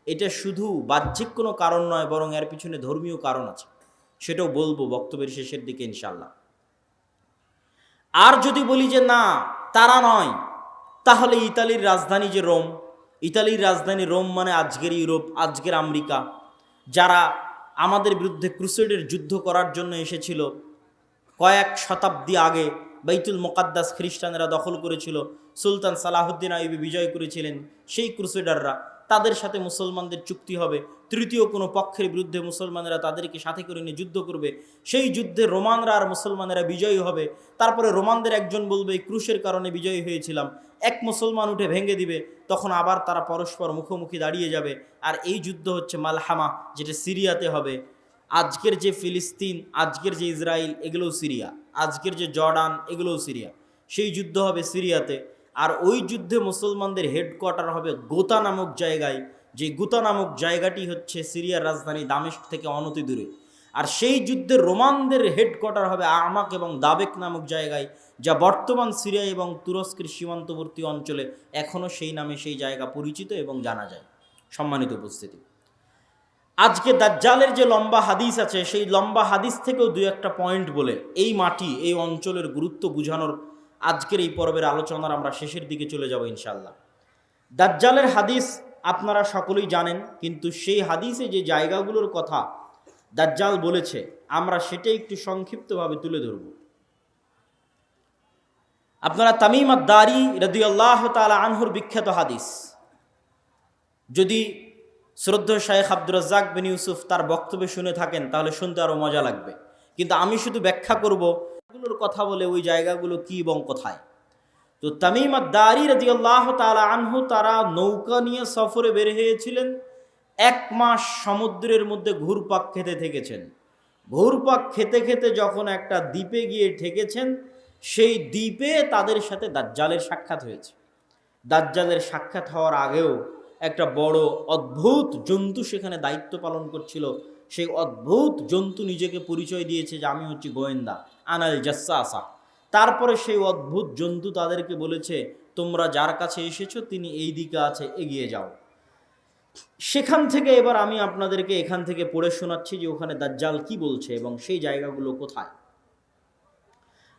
এটা শুধু বাহ্যিক কোনো কারণ নয়, বরং এর পিছনে ধর্মীয় কারণ আছে, সেটাও বলবো বক্তব্যের শেষের দিকে ইনশাল্লাহ। আর যদি বলি যে না তারা নয়, তাহলে ইতালির রাজধানী যে রোম, ইতালির রাজধানী রোম মানে আজকের ইউরোপ, আজকের আমেরিকা, যারা আমাদের বিরুদ্ধে ক্রুসেডের যুদ্ধ করার জন্য এসেছিল কয়েক শতাব্দী আগে, বাইতুল মুকাদ্দাস খ্রিস্টানেরা দখল করেছিল, সুলতান সালাহুদ্দিন আইয়ুবী বিজয় করেছিলেন, সেই ক্রুসেডাররা, তাদের সাথে মুসলমানদের চুক্তি হবে, তৃতীয় কোনো পক্ষের বিরুদ্ধে মুসলমানেরা তাদেরকে সাথে করে নিয়ে যুদ্ধ করবে, সেই যুদ্ধে রোমানরা আর মুসলমানেরা বিজয়ী হবে। তারপরে রোমানদের একজন বলবে এই ক্রুশের কারণে বিজয়ী হয়েছিলাম, এক মুসলমান উঠে ভেঙে দিবে, তখন আবার তারা পরস্পর মুখোমুখি দাঁড়িয়ে যাবে। আর এই যুদ্ধ হচ্ছে মালহামা, যেটা সিরিয়াতে হবে। আজকের যে ফিলিস্তিন, আজকের যে ইসরায়েল, এগুলোও সিরিয়া, আজকের যে জর্ডান, এগুলোও সিরিয়া, সেই যুদ্ধ হবে সিরিয়াতে। আর ওই যুদ্ধে মুসলমানদের হেডকোয়ার্টার হবে গোতা নামক জায়গায়, যে গোতা নামক জায়গাটি হচ্ছে সিরিয়ার রাজধানী দামেস্ক থেকে অনতি দূরে। আর সেই যুদ্ধে রোমানদের হেডকোয়ার্টার হবে আমাক এবং দাবেক নামক জায়গায়, যা বর্তমান সিরিয়া এবং তুরস্কের সীমান্তবর্তী অঞ্চলে এখনও সেই নামে সেই জায়গা পরিচিত এবং জানা যায়। সম্মানিত উপস্থিতি, আজকে দাজ্জালের যে লম্বা হাদিস আছে, সেই লম্বা হাদিস থেকেও দুই একটা পয়েন্ট বলে এই মাটি, এই অঞ্চলের গুরুত্ব বোঝানোর আজকের এই পর্বের আলোচনার আমরা শেষের দিকে চলে যাব ইনশাআল্লাহ। দাজ্জালের হাদিস আপনারা সকলেই জানেন, কিন্তু সেই হাদিসে যে জায়গাগুলোর কথা দাজ্জাল বলেছে, আমরা সেটাই একটু সংক্ষিপ্তভাবে তুলে ধরব। আপনারা তামিম আদ-দারি রাদিয়াল্লাহু তাআলা আনহুর বিখ্যাত হাদিস, যদি শ্রদ্ধেয় শায়েখ আব্দুর রাজ্জাক বিন ইউসুফ তার বক্তব্য শুনে থাকেন তাহলে শুনতে আরও মজা লাগবে, কিন্তু আমি শুধু ব্যাখ্যা করব এগুলোর কথা বলে ওই জায়গাগুলো কি এবং কোথায়। তো তামিম আদ-দারি রাদিয়াল্লাহু তাআলা আনহু তারা নৌকা নিয়ে সফরে বের হয়েছিলেন, 1 মাস সমুদ্রের মধ্যে ঘুরপাক খেতে থেকেছেন। ঘুরপাক খেতে খেতে যখন একটা দ্বীপে গিয়ে ঠেকেছেন, সেই দ্বীপে তাদের সাথে দাজ্জালের সাক্ষাৎ হয়েছে। দাজ্জালের সাক্ষাৎ হওয়ার আগেও একটা বড় অদ্ভুত জন্তু সেখানে দায়িত্ব পালন করছিল। সেই অদ্ভুত জন্তু নিজেকে পরিচয় দিয়েছে যে আমি হচ্ছি গোয়েন্দা, আনাল জাসসাসা। তারপরে সেই অদ্ভুত জন্তু তাদেরকে বলেছে তোমরা যার কাছে এসেছো তিনি এই দিকে আছে, এগিয়ে যাও। সেখান থেকে এবার আমি আপনাদেরকে এখান থেকে পড়ে শোনাচ্ছি যে ওখানে দাজ্জাল কি বলছে এবং সেই জায়গাগুলো কোথায়।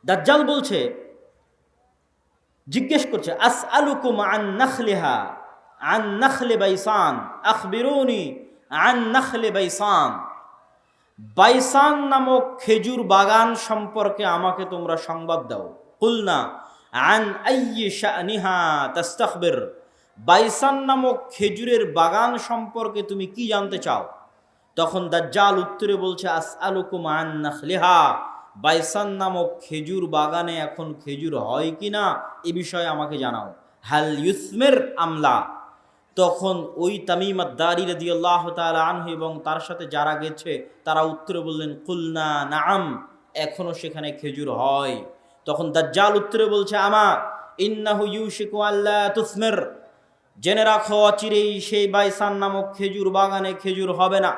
দাজ্জাল বলছে, জিজ্ঞেস করছে, আসআলুকুম আন নাখলিহা আন নাখলে বাইসান আখবিরুনি আন নাখলে বাইসান। বাইসান নামক খেজুর বাগান সম্পর্কে আমাকে তোমরা সংবাদ দাও। কুলনা আন আইয়ি শানিহা তাস্তাখবির। বাইসান নামক খেজুরের বাগান সম্পর্কে তুমি কি জানতে চাও? তখন দাজ্জাল উত্তরে বলছে, আসআলুকুম আন নাখলিহা। বাইসান নামক খেজুর বাগানে এখন খেজুর হয় কিনা এ বিষয়ে আমাকে জানাও। হাল ইউসমির আমলা। তখন ওই তামিম আদ-দারি রাদিয়াল্লাহু তাআলা আনহু এবং তার সাথে যারা গেছে তারা উত্তরে বললেন, কুলনা নাআম, এখনো সেখানে খেজুর হয়। তখন দাজ্জাল উত্তরে বলছে, আমা ইন্নাহু ইউশিকু আল্লা তুসমির। জেনে রাখো অচিরেই সেই বাইসান নামক খেজুর বাগানে খেজুর হবে না।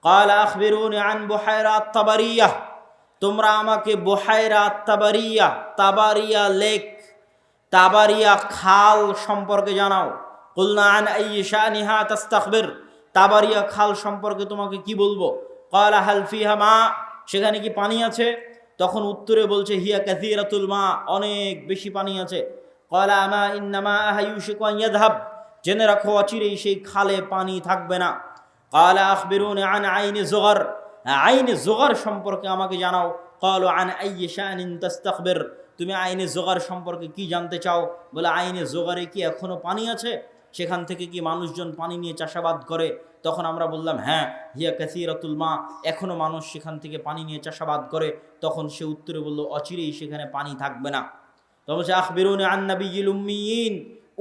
ক্বালা আখবিরুনি আন বুহায়রা আত-তাবারিয়াহ। তোমরা আমাকে বুহায়রা আত-তাবারিয়াহ, তাবারিয়া লেক, তাবারিয়া খাল সম্পর্কে জানাও। কুলনা আন আইয়ি শানিহা তাস্তাখবির। তাবারিয়া খাল সম্পর্কে তোমাকে কি বলবো? ক্বালা হাল ফিহা মা। সেখানে কি পানি আছে? তখন উত্তরে বলছে, হিয়া কাসীরাতুল মা, অনেক বেশি পানি আছে। ক্বালা আমা ইন্নামা ইউশিকু আন ইয়াযহাব। জেনে রাখো অচিরেই সেই খালে পানি থাকবে না। ক্বালা আখবিরুনি আন আইনি যুগর। আইনে জোগার সম্পর্কে আমাকে জানাও। ক্বালু আন আইয়ি শাআনিন তাস্তাখবির, তুমি আইনে জোগার সম্পর্কে কি জানতে চাও? বলে আইনে জোগারে কি এখনো পানি আছে? সেখান থেকে কি মানুষজন পানি নিয়ে চাষাবাদ করে? তখন আমরা বললাম হ্যাঁ, হিয়া কাসীরাতুল মা, এখনো মানুষ সেখান থেকে পানি নিয়ে চাষাবাদ করে। তখন সে উত্তরে বলল অচিরেই সেখানে পানি থাকবে না। তখন সে আখবিরুনি আন নাবিয়্যিল উম্মিয়িন,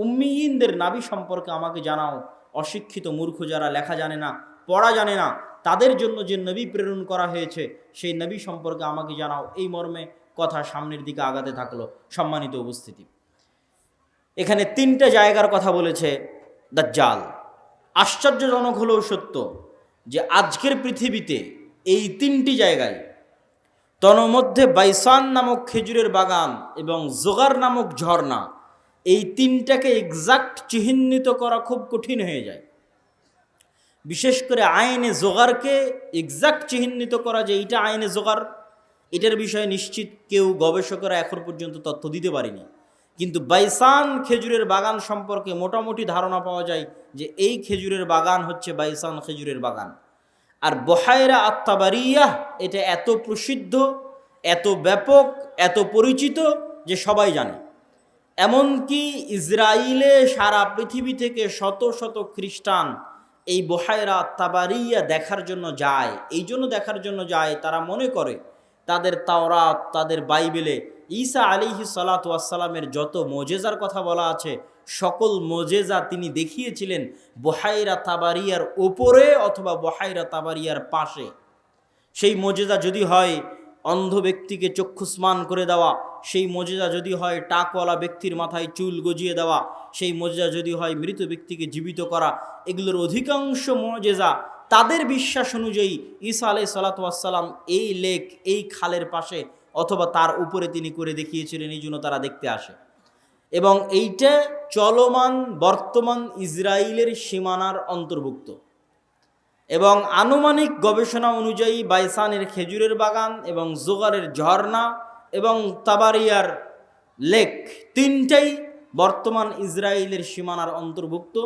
উম্মিয়িনদের নাবী সম্পর্কে আমাকে জানাও। অশিক্ষিত মূর্খ যারা লেখা জানে না, পড়া জানে না, তাদের জন্য যে নবী প্রেরণ করা হয়েছে সেই নবী সম্পর্কে আমাকে জানাও। এই মর্মে কথা সামনের দিকে আগাতে থাকলো। সম্মানিত উপস্থিতি, এখানে তিনটা জায়গার কথা বলেছে দাজ্জাল। আশ্চর্যজনক হলেও সত্য যে আজকের পৃথিবীতে এই তিনটি জায়গায়, তন্মধ্যে বাইসান নামক খেজুরের বাগান এবং জোগার নামক ঝর্ণা, এই তিনটাকে এক্সাক্ট চিহ্নিত করা খুব কঠিন হয়ে যায়। বিশেষ করে আইনে জোগারকে এক্সাক্ট চিহ্নিত করা যে এইটা আইনে জোগার, এটার বিষয়ে নিশ্চিত কেউ গবেষকরা এখন পর্যন্ত তথ্য দিতে পারেনি। কিন্তু বাইসান খেজুরের বাগান সম্পর্কে মোটামুটি ধারণা পাওয়া যায় যে এই খেজুরের বাগান হচ্ছে বাইসান খেজুরের বাগান। আর বহায়রা আত্তাবারিয়াহ, এটা এত প্রসিদ্ধ, এত ব্যাপক, এত পরিচিত যে সবাই জানে। এমনকি ইসরায়েলে সারা পৃথিবী থেকে শত শত খ্রিস্টান এই বহায়রা আত্তাবারিয়া দেখার জন্য যায়। এই জন্য দেখার জন্য যায়, তারা মনে করে তাদের তাওরাত, তাদের বাইবেলে ঈসা আলাইহিস সালাতু ওয়াস সালামের যত মোজেজার কথা বলা আছে, সকল মোজেজা তিনি দেখিয়েছিলেন বহায়রা তাবারিয়ার ওপরে অথবা বহায়রা তাবারিয়ার পাশে। সেই মোজেজা যদি হয় অন্ধ ব্যক্তিকে চক্ষুস্মান করে দেওয়া, সেই মোজেজা যদি হয় টাকওয়ালা ব্যক্তির মাথায় চুল গজিয়ে দেওয়া, সেই মোজেজা যদি হয় মৃত ব্যক্তিকে জীবিত করা, এগুলোর অধিকাংশ মোজেজা তাদের বিশ্বাস অনুযায়ী ঈসা আলাইহিস সালাতু ওয়াস সালাম এই লেক, এই খালের পাশে অথবা তার উপরে তিনি করে দেখিয়েছিলেন, এই জন্য তারা দেখতে আসে। এবং এইটা চলমান বর্তমান ইসরায়েলের সীমানার অন্তর্ভুক্ত। এবং আনুমানিক গবেষণা অনুযায়ী বাইসানের খেজুরের বাগান এবং জোগারের ঝর্ণা এবং তাবারিয়ার লেক, তিনটাই বর্তমান ইসরায়েলের সীমানার অন্তর্ভুক্ত,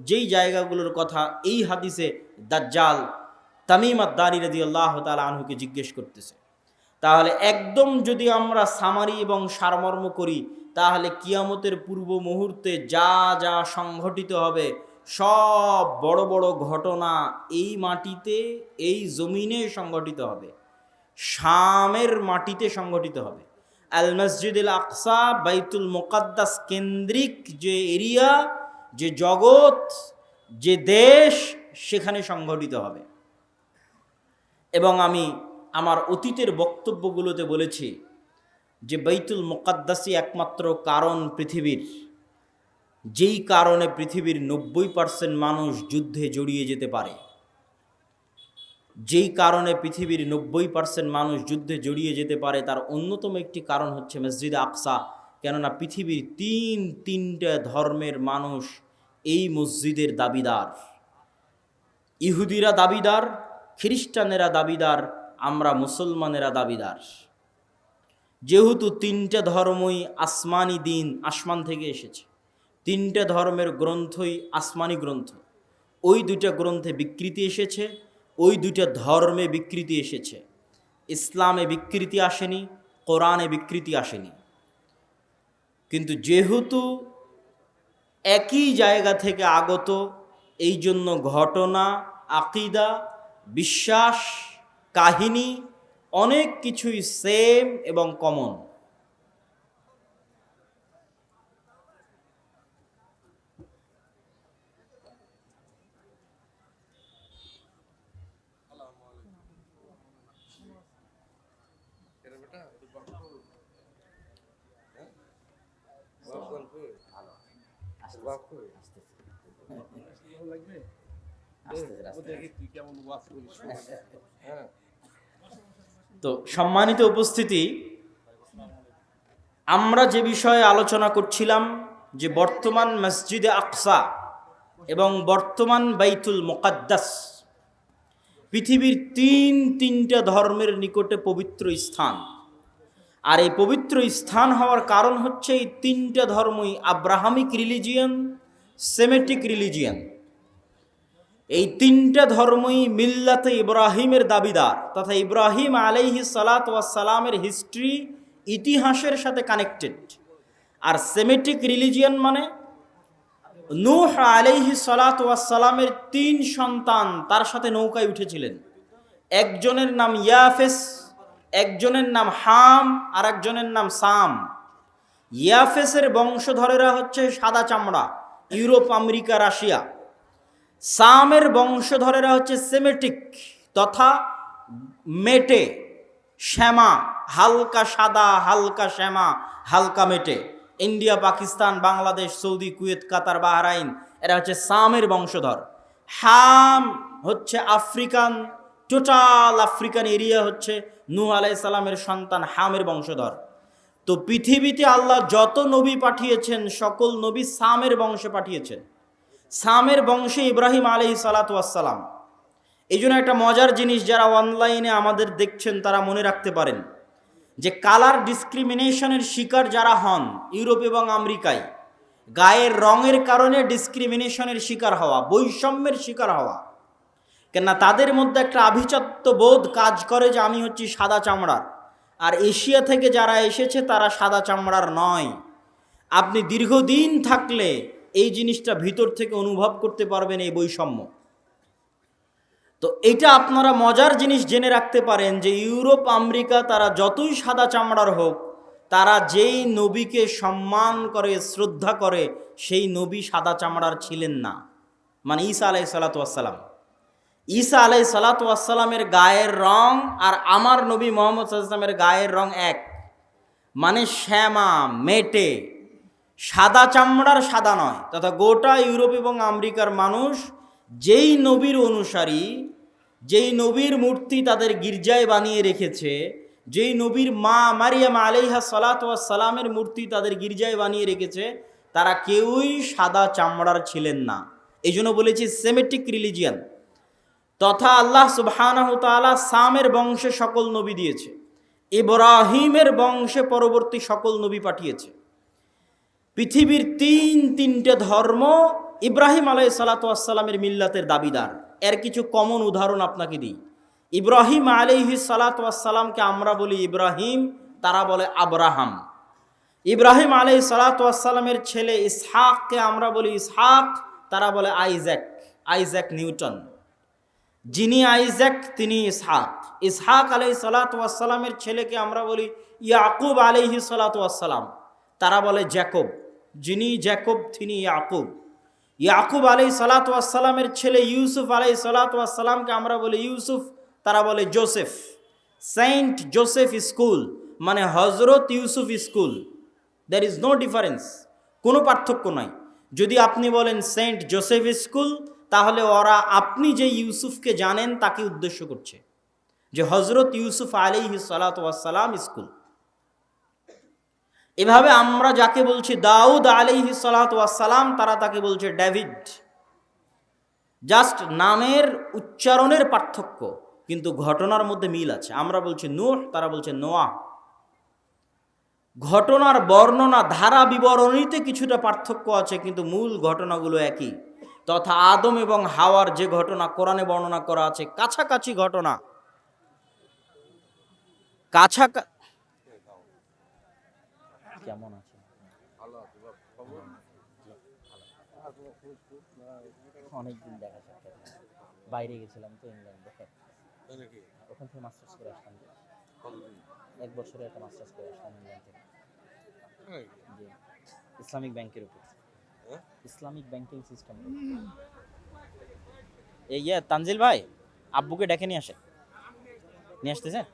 যেই জায়গাগুলোর কথা এই হাদিসে দাজ্জাল তামিম আদ-দারি রাদিয়াল্লাহু তাআলা আনহুকে জিজ্ঞেস করতেছে। তাহলে একদম যদি আমরা সামারি এবং সারমর্ম করি, তাহলে কিয়ামতের পূর্ব মুহূর্তে যা যা সংঘটিত হবে, সব বড় বড় ঘটনা এই মাটিতে, এই জমিনে সংঘটিত হবে, শামের মাটিতে সংঘটিত হবে। আল মসজিদুল আকসা, বাইতুল মুকাদ্দাস কেন্দ্রিক যে এরিয়া, যে জগৎ, যে দেশ, সেখানে সংঘটিত হবে। এবং আমি আমার অতীতের বক্তব্যগুলোতে বলেছি যে বাইতুল মুকাদ্দাসই একমাত্র কারণ পৃথিবীর, যেই কারণে পৃথিবীর 90% মানুষ যুদ্ধে জড়িয়ে যেতে পারে। যেই কারণে পৃথিবীর 90% মানুষ যুদ্ধে জড়িয়ে যেতে পারে তার অন্যতম একটি কারণ হচ্ছে মসজিদে আকসা। কেননা পৃথিবীর তিনটা ধর্মের মানুষ এই মসজিদের দাবিদার। ইহুদিরা দাবিদার, খ্রিস্টানেরা দাবিদার, আমরা মুসলমানেরা দাবিদার। যেহেতু তিনটা ধর্মই আসমানি দিন, আসমান থেকে এসেছে, তিনটা ধর্মের গ্রন্থই আসমানি গ্রন্থ। ওই দুইটা গ্রন্থে বিকৃতি এসেছে, ওই দুইটা ধর্মে বিকৃতি এসেছে। ইসলামে বিকৃতি আসেনি, কোরআনে বিকৃতি আসেনি। কিন্তু যেহেতু একই জায়গা থেকে আগত, এই জন্য ঘটনা, আকিদা, বিশ্বাস, কাহিনী অনেক কিছুই সেম এবং কমন। তো সম্মানিত উপস্থিতি, আমরা যে বিষয়ে আলোচনা করছিলাম যে বর্তমান মসজিদে আকসা এবং বর্তমান বাইতুল মুকাদ্দাস পৃথিবীর তিনটা ধর্মের নিকটে পবিত্র স্থান। আর এই পবিত্র স্থান হওয়ার কারণ হচ্ছে এই তিনটা ধর্মই আব্রাহামিক রিলিজিয়ান, সেমেটিক রিলিজিয়ান। এই তিনটা ধর্মই মিল্লাতে ইব্রাহিমের দাবিদার, তথা ইব্রাহিম আলাইহিস সালাতু ওয়াস সালামের হিস্ট্রি ইতিহাসের সাথে কানেক্টেড। আর সেমেটিক রিলিজিয়ন মানে নূহ আলাইহিস সালাতু ওয়াস সালামের 3 সন্তান তার সাথে নৌকায় উঠেছিলেন। একজনের নাম ইয়াফেস, একজনের নাম হাম, আর একজনের নাম সাম। ইয়াফেসের বংশধরেরা হচ্ছে সাদা চামড়া, ইউরোপ, আমেরিকা, রাশিয়া। সামের বংশধরেরা হচ্ছে সেমেটিক তথা মেটে, শ্যামা, হালকা সাদা, হালকা শ্যামা, হালকা মেটে। India, Pakistan, Bangladesh, Saudi, Kuwait, Qatar, Bahrain, এরা হচ্ছে সামের বংশধর। হাম হচ্ছে আফ্রিকান, টোটাল আফ্রিকান এরিয়া হচ্ছে নূহ আলাইহিস সালামের সন্তান হামের বংশধর। তো পৃথিবীতে আল্লাহ যত নবী পাঠিয়েছেন সকল নবী সামের বংশে পাঠিয়েছেন। সামের বংশে ইব্রাহিম আলাইহিস সালাতু ওয়াস সালাম। এই জন্য একটা মজার জিনিস, যারা অনলাইনে আমাদের দেখছেন তারা মনে রাখতে পারেন যে কালার ডিসক্রিমিনেশনের শিকার যারা হন ইউরোপ এবং আমেরিকায়, গায়ের রঙের কারণে ডিসক্রিমিনেশনের শিকার হওয়া, বৈষম্যের শিকার হওয়া, কেননা তাদের মধ্যে একটা আভিজাত্য বোধ কাজ করে যে আমি হচ্ছি সাদা চামড়ার, আর এশিয়া থেকে যারা এসেছে তারা সাদা চামড়ার নয়। আপনি দীর্ঘদিন থাকলে এই জিনিসটা ভিতর থেকে অনুভব করতে পারবেন, এই বৈষম্য। তো এটা আপনারা মজার জিনিস জেনে রাখতে পারেন যে ইউরোপ, আমেরিকা তারা যতই সাদা চামড়ার হোক, তারা যেই নবীকে সম্মান করে, শ্রদ্ধা করে, সেই নবী সাদা চামড়ার ছিলেন না। মানে ঈসা আলাইহিস সালাতু ওয়াস সালাম, ঈসা আলাইহিস সালাতু ওয়াস সালামের গায়ের রং আর আমার নবী মুহাম্মদ সাল্লাল্লাহু আলাইহি ওয়াসাল্লামের গায়ের রং এক। মানে শ্যামা, মেটে, সাদা চামড়ার সাদা নয়। তথা গোটা ইউরোপ এবং আমেরিকার মানুষ যেই নবীর অনুসারী, যেই নবীর মূর্তি তাদের গির্জায় বানিয়ে রেখেছে, যেই নবীর মা মারিয়াম আলাইহা সালাতু ওয়াস সালামের মূর্তি তাদের গির্জায় বানিয়ে রেখেছে, তারা কেউই সাদা চামড়ার ছিলেন না। এই জন্য বলেছি সেমেটিক রিলিজিয়ান। তথা আল্লাহ সুবহানাহু তাআলা সামের বংশে সকল নবী দিয়েছে, ইব্রাহিমের বংশে পরবর্তী সকল নবী পাঠিয়েছে। পৃথিবীর তিনটে ধর্ম ইব্রাহিম আলাইহিস সালাতু ওয়াস সালামের মিল্লাতের দাবিদার। এর কিছু কমন উদাহরণ আপনাকে দিই। ইব্রাহিম আলাইহিস সালাতু ওয়াস সালামকে আমরা বলি ইব্রাহিম, তারা বলে আব্রাহাম। ইব্রাহিম আলাইহিস সালাতু ওয়াস সালামের ছেলে ইসহাককে আমরা বলি ইসহাক, তারা বলে আইজ্যাক, আইজ্যাক নিউটন। যিনি আইজ্যাক তিনি ইসহাক। ইসহাক আলাইহিস সালাতু ওয়াস সালামের ছেলেকে আমরা বলি ইয়াকুব আলাইহিস সালাতু ওয়াস সালাম, তারা বলে জ্যাকব। যিনি জ্যাকব তিনি ইয়াকুব। ইয়াকুব আলাইহিস সালাতু ওয়াস সালামের ছেলে ইউসুফ আলাইহিস সালাতু ওয়াস সালামকে আমরা বলি ইউসুফ, তারা বলে জোসেফ। সেন্ট জোসেফ স্কুল মানে হজরত Yusuf school. There is no difference, কোনো পার্থক্য নাই। যদি আপনি বলেন সেন্ট জোসেফ স্কুল, তাহলে ওরা আপনি যে ইউসুফকে জানেন তাকে উদ্দেশ্য করছে, যে হজরত ইউসুফ আলাইহিস সালাতু ওয়াস সালাম স্কুল। এভাবে আমরা যাকে বলছি দাউদ আলাইহিস সালাতু ওয়াস সালাম, তারা তাকে বলছে ডেভিড। জাস্ট নামের উচ্চারণের পার্থক্য, কিন্তু ঘটনার মধ্যে মিল আছে। আমরা বলছি নূহ, তারা বলছে নোয়াহ। ঘটনার বর্ণনা, ধারা বিবরণীতে কিছুটা পার্থক্য আছে, কিন্তু মূল ঘটনাগুলো একই। তথা আদম এবং হাওয়ার যে ঘটনা কোরআনে বর্ণনা করা আছে, কাছাকাছি ঘটনা, কেমন আছে? অনেকদিন দেখা সাক্ষাৎ, বাইরে গেছিলাম তো ইংল্যান্ডে, ওখান থেকে মাস্টার্স করে আসলাম। 1 বছরে একটা মাস্টার্স করে আসলাম ইংল্যান্ড থেকে। জি, ইসলামিক ব্যাংকের উপর, ইসলামিক ব্যাংকিং সিস্টেম। এই তানজিল ভাই, আব্বুকে ডেকে নিয়ে আসেন, নিয়ে আসতেছেন?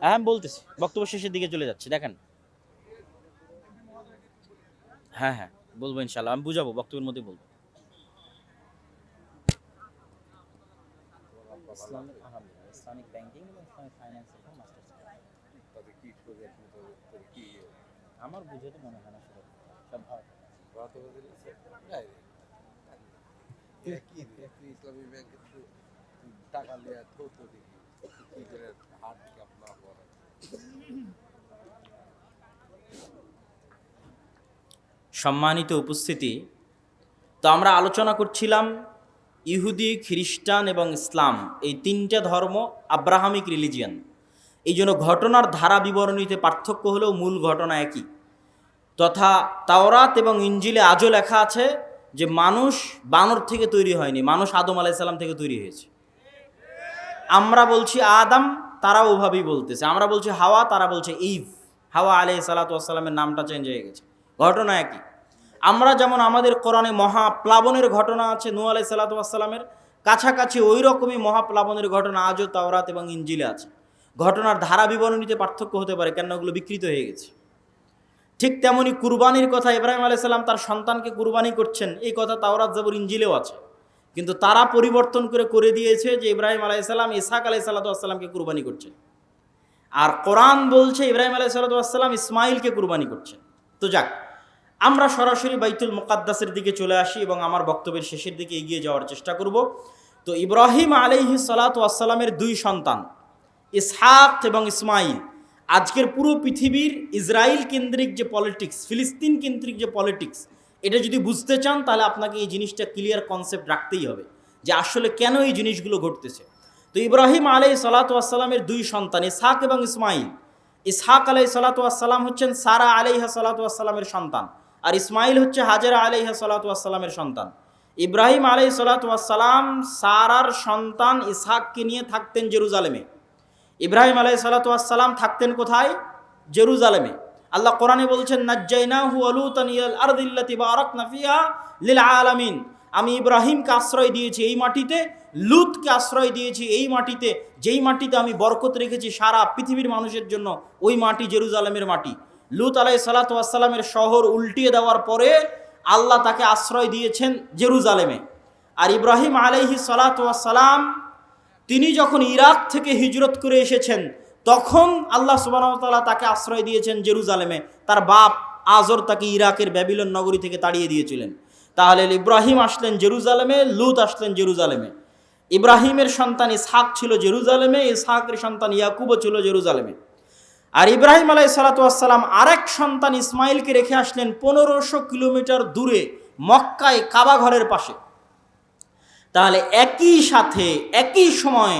হ্যাঁ বলতেছি, বক্তব্য শেষের দিকে চলে যাচ্ছে, দেখেন। হ্যাঁ হ্যাঁ বলবো ইনশাল্লাহ, আমি বুঝাবো, বক্তব্যের মধ্যে বলবো। ইসলামিক ব্যাংকিং এবং ইসলামিক ফাইন্যান্সের মাস্টার্স। আমার বুঝে তো মনে হয় না সব ভালো। ইসলামী ব্যাংকে টাকা নেওয়া থৌত দেখি হাট কাপনা পড়ে। সম্মানিত উপস্থিতি, তো আমরা আলোচনা করছিলাম ইহুদি, খ্রিস্টান এবং ইসলাম এই তিনটা ধর্ম আব্রাহামিক রিলিজিয়ান। এই জন্য ঘটনার ধারা বিবরণীতে পার্থক্য হলেও মূল ঘটনা একই। তথা তাওরাত এবং ইঞ্জিলে আজও লেখা আছে যে মানুষ বানর থেকে তৈরি হয়নি, মানুষ আদম আলাইসাল্লাম থেকে তৈরি হয়েছে। আমরা বলছি আদম, তারা ওভাবেই বলতেছে। আমরা বলছি হাওয়া, তারা বলছে ইভ। হাওয়া আলাইহিসসালামের নামটা চেঞ্জ হয়ে গেছে, ঘটনা একই। আমরা যেমন আমাদের কোরআনে মহাপ্লাবনের ঘটনা আছে নূহ আলাইহিসসালামের, কাছাকাছি ওই রকমই মহাপ্লাবনের ঘটনা আজও তাওরাত এবং ইঞ্জিলে আছে। ঘটনার ধারা বিবরণীতে পার্থক্য হতে পারে, কেন ওগুলো বিকৃত হয়ে গেছে। ঠিক তেমনি কুরবানির কথা, ইব্রাহিম আলাইহিসসালাম তার সন্তানকে কুরবানি করছেন, এই কথা তাওরাত জাবুর ইঞ্জিলেও আছে। কিন্তু তারা পরিবর্তন করে দিয়েছে যে ইব্রাহিম আলাইহিসসালাম ইসহাক আলাইহিসসালামকে কুরবানি করছেন, আর কোরআন বলছে ইব্রাহিম আলাইহিসসালাম ইসমাইলকে কুরবানি করছেন। তো যাক, আমরা সরাসরি বাইতুল মুকাদ্দাসের দিকে চলে আসি এবং আমার বক্তব্যের শেষের দিকে এগিয়ে যাওয়ার চেষ্টা করব। তো ইব্রাহিম আলাইহিসসালামের দুই সন্তান ইসহাক এবং ইসমাইল, আজকের পুরো পৃথিবীর ইসরায়েল কেন্দ্রিক যে পলিটিক্স, ফিলিস্তিন কেন্দ্রিক যে পলিটিক্স, এটা যদি বুঝতে চান তাহলে আপনাকে এই জিনিসটা ক্লিয়ার কনসেপ্ট রাখতেই হবে যে আসলে কেন এই জিনিসগুলো ঘটতেছে। তো ইব্রাহিম আলাইহিসসালামের দুই সন্তান ইসহাক এবং ইসমাইল। ইসহাক আলাইহিসসালাম হচ্ছেন সারা আলাইহিসসালামের সন্তান, আর ইসমাইল হচ্ছে হাজেরা আলাইহিসসালামের সন্তান। ইব্রাহিম আলাইহিসসালাম সারার সন্তান ইসহাককে নিয়ে থাকতেন জেরুজালেমে। ইব্রাহিম আলাইহিসসালাম থাকতেন কোথায়? জেরুজালেমে। আল্লাহ কোরআনে বলছেন নাজ্জাইনাহু ওয়া লূতান ইলাল আরদিল্লাতী বারাকনা ফিহা লিল আলামিন। আমি ইব্রাহিমকে আশ্রয় দিয়েছি এই মাটিতে, লূতকে আশ্রয় দিয়েছি এই মাটিতে, যেই মাটিতে আমি বরকত রেখেছি সারা পৃথিবীর মানুষের জন্য, ওই মাটি জেরুজালেমের মাটি। লূত আলাইহিসসালামের শহর উল্টিয়ে দেওয়ার পরে আল্লাহ তাকে আশ্রয় দিয়েছেন জেরুজালেমে। আর ইব্রাহিম আলাইহিসসালাম তিনি যখন ইরাক থেকে হিজরত করে এসেছেন তখন আল্লাহ সুবহানাহু ওয়া তাআলা তাকে আশ্রয় দিয়েছেন জেরুজালেমে। তার বাপ আজর তাকে ইরাকের ব্যাবিলন নগরী থেকে তাড়িয়ে দিয়েছিলেন। তাহলে ইব্রাহিম আসলেন জেরুজালেমে, লূত আসলেন জেরুজালেমে। ইব্রাহিমের সন্তান ইসহাক ছিল জেরুজালেমে, ইসহাকের সন্তান ইয়াকুবও ছিল জেরুজালেমে। আর ইব্রাহিম আলাইহিসসালাম আরেক সন্তান ইসমাইলকে রেখে আসলেন 1500 কিলোমিটার দূরে মক্কায় কাবা ঘরের পাশে। তাহলে একই সাথে একই সময়ে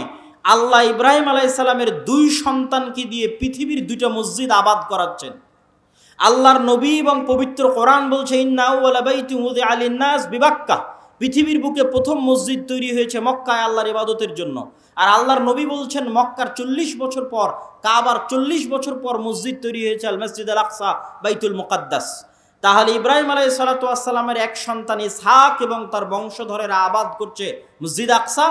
আল্লাহ ইব্রাহিম আলাইহিসসালামের দুই সন্তানকে দিয়ে পৃথিবীর দুইটা মসজিদ আবাদ করাচ্ছেন। আল্লাহর নবী এবং পবিত্র কোরআন বলছে ইন্না আউওয়ালা বাইতিন উযিআ লিন-নাস বিবাক্কা, পৃথিবীর বুকে প্রথম মসজিদ তৈরি হয়েছে মক্কায় আল্লাহর ইবাদতের জন্য। আর আল্লাহর নবী বলছেন মক্কার 40 বছর পর, কাবার 40 বছর পর মসজিদ তৈরি হয়েছে আল মসজিদ আল আকসা, বাইতুল মুকাদ্দাস। তাহলে ইব্রাহিম আলাইহিসসালামের এক সন্তান ইসহাক এবং তার বংশধরেরা আবাদ করছে মসজিদ আকসা,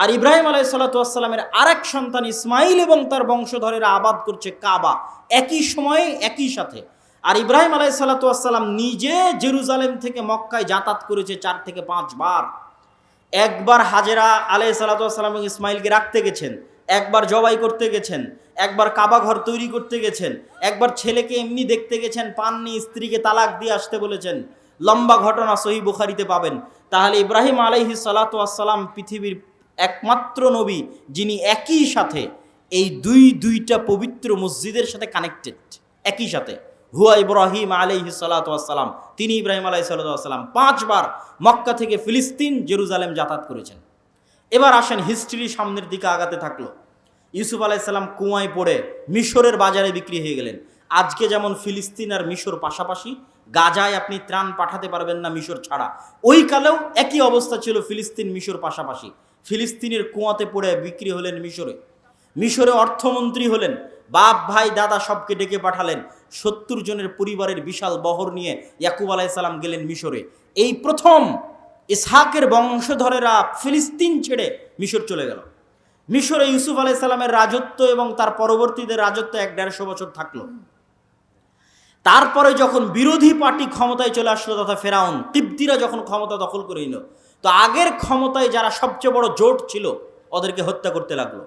আর ইব্রাহিম আলাইহিসসালামের আরেক সন্তান ইসমাইল এবং তার বংশধরেরা আবাদ করছে কাবা, একই সময়ে একই সাথে। আর ইব্রাহিম আলাইহিসসালাম নিজে জেরুজালেম থেকে মক্কায় যাতায়াত করেছে 4 থেকে 5 বার। একবার হাজেরা আলাইহিসসালাম এবং ইসমাইলকে রাখতে গেছেন, একবার জবাই করতে গেছেন, একবার কাবা ঘর তৈরি করতে গেছেন, একবার ছেলেকে এমনি দেখতে গেছেন, পাননি, স্ত্রীকে তালাক দিয়ে আসতে বলেছেন। লম্বা ঘটনা সহিহ বুখারীতে পাবেন। তাহলে ইব্রাহিম আলাইহিসসালাম পৃথিবীর একমাত্র নবী যিনি একই সাথে এই দুইটা পবিত্র মসজিদের সাথে কানেক্টেড, একই সাথে। হুয়া ইব্রাহিম আলাইহিসসালাম, তিনি ইব্রাহিম আলাইহিসসালাম 5 বার মক্কা থেকে ফিলিস্তিন জেরুজালেম যাতায়াত করেছেন। এবার আসেন হিস্ট্রি সামনের দিকে আগাতে থাকলো। ইউসুফ আলাইহিসসালাম কুয়ায় পড়ে মিশরের বাজারে বিক্রি হয়ে গেলেন। আজকে যেমন ফিলিস্তিন আর মিশর পাশাপাশি, গাজায় আপনি ত্রাণ পাঠাতে পারবেন না মিশর ছাড়া, ওই কালেও একই অবস্থা ছিল, ফিলিস্তিন মিশর পাশাপাশি। ফিলিস্তিনের কুয়াতে পড়ে বিক্রি হলেন মিশরে অর্থমন্ত্রী হলেন, বাপ ভাই দাদা সবকে ডেকে পাঠালেন। 70 জনের পরিবারের বিশাল বহর নিয়ে ইয়াকুব আলাইহিসসালাম গেলেন মিশরে। এই প্রথম ইসহাকের বংশধরেরা ফিলিস্তিন ছেড়ে মিশর চলে গেল। মিশরে ইউসুফ আলাইহিসসালামের রাজত্ব এবং তার পরবর্তীদের রাজত্ব 150 বছর থাকলো। তারপরে যখন বিরোধী পার্টি ক্ষমতায় চলে আসলো, তথা ফেরাউন কিবতীরা যখন ক্ষমতা দখল করে নিল, তো আগের ক্ষমতায় যারা সবচেয়ে বড় জোট ছিল ওদেরকে হত্যা করতে লাগলো।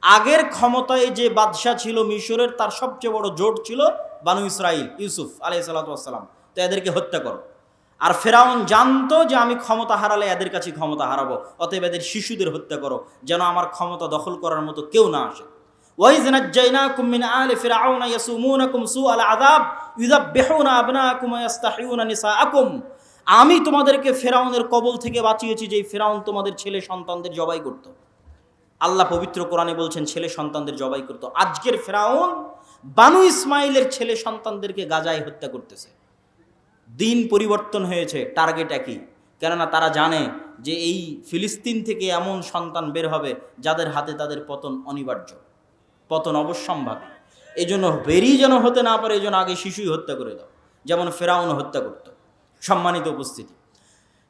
আগের ক্ষমতায় যে বাদশাহ ছিল মিশরের, তার সবচেয়ে বড় জোট ছিল বানু ইসরাইল, ইউসুফ আলাইহিসসালাম, তো এদেরকে হত্যা করো। আর ফেরাউন জানতো যে আমি ক্ষমতা হারালে এদের কাছে ক্ষমতা হারাবো, অতএব এদের শিশুদের হত্যা করো যেন আমার ক্ষমতা দখল করার মতো কেউ না আসে। ওয়াইজ নাজ্জাইনাকুম মিন আলি ফিরআউনা ইয়াসুমুনাকুম সুআল আযাব ইউযাববিহুনা আবনাকুম ওয়া ইস্তাহইউনা নিসাআকুম। আমি তোমাদেরকে ফেরাউনের কবল থেকে বাঁচিয়েছি, যেই ফেরাউন তোমাদের ছেলে সন্তানদের জবাই করত। আল্লাহ পবিত্র কোরআনে বলছেন ছেলে সন্তানদের জবাই করত। আজকের ফেরাউন বানু ইসমাইলের ছেলে সন্তানদেরকে গাজায় হত্যা করতেছে। দিন পরিবর্তন হয়েছে, টার্গেট একই। কেননা তারা জানে যে এই ফিলিস্তিন থেকে এমন সন্তান বের হবে যাদের হাতে তাদের পতন অনিবার্য, পতন অবশ্যম্ভাবী। এই জন্য বেরি যেন হতে না পারে, এই জন্য আগে শিশুই হত্যা করে দাও, যেমন ফেরাউন হত্যা করত। সম্মানিত উপস্থিতি,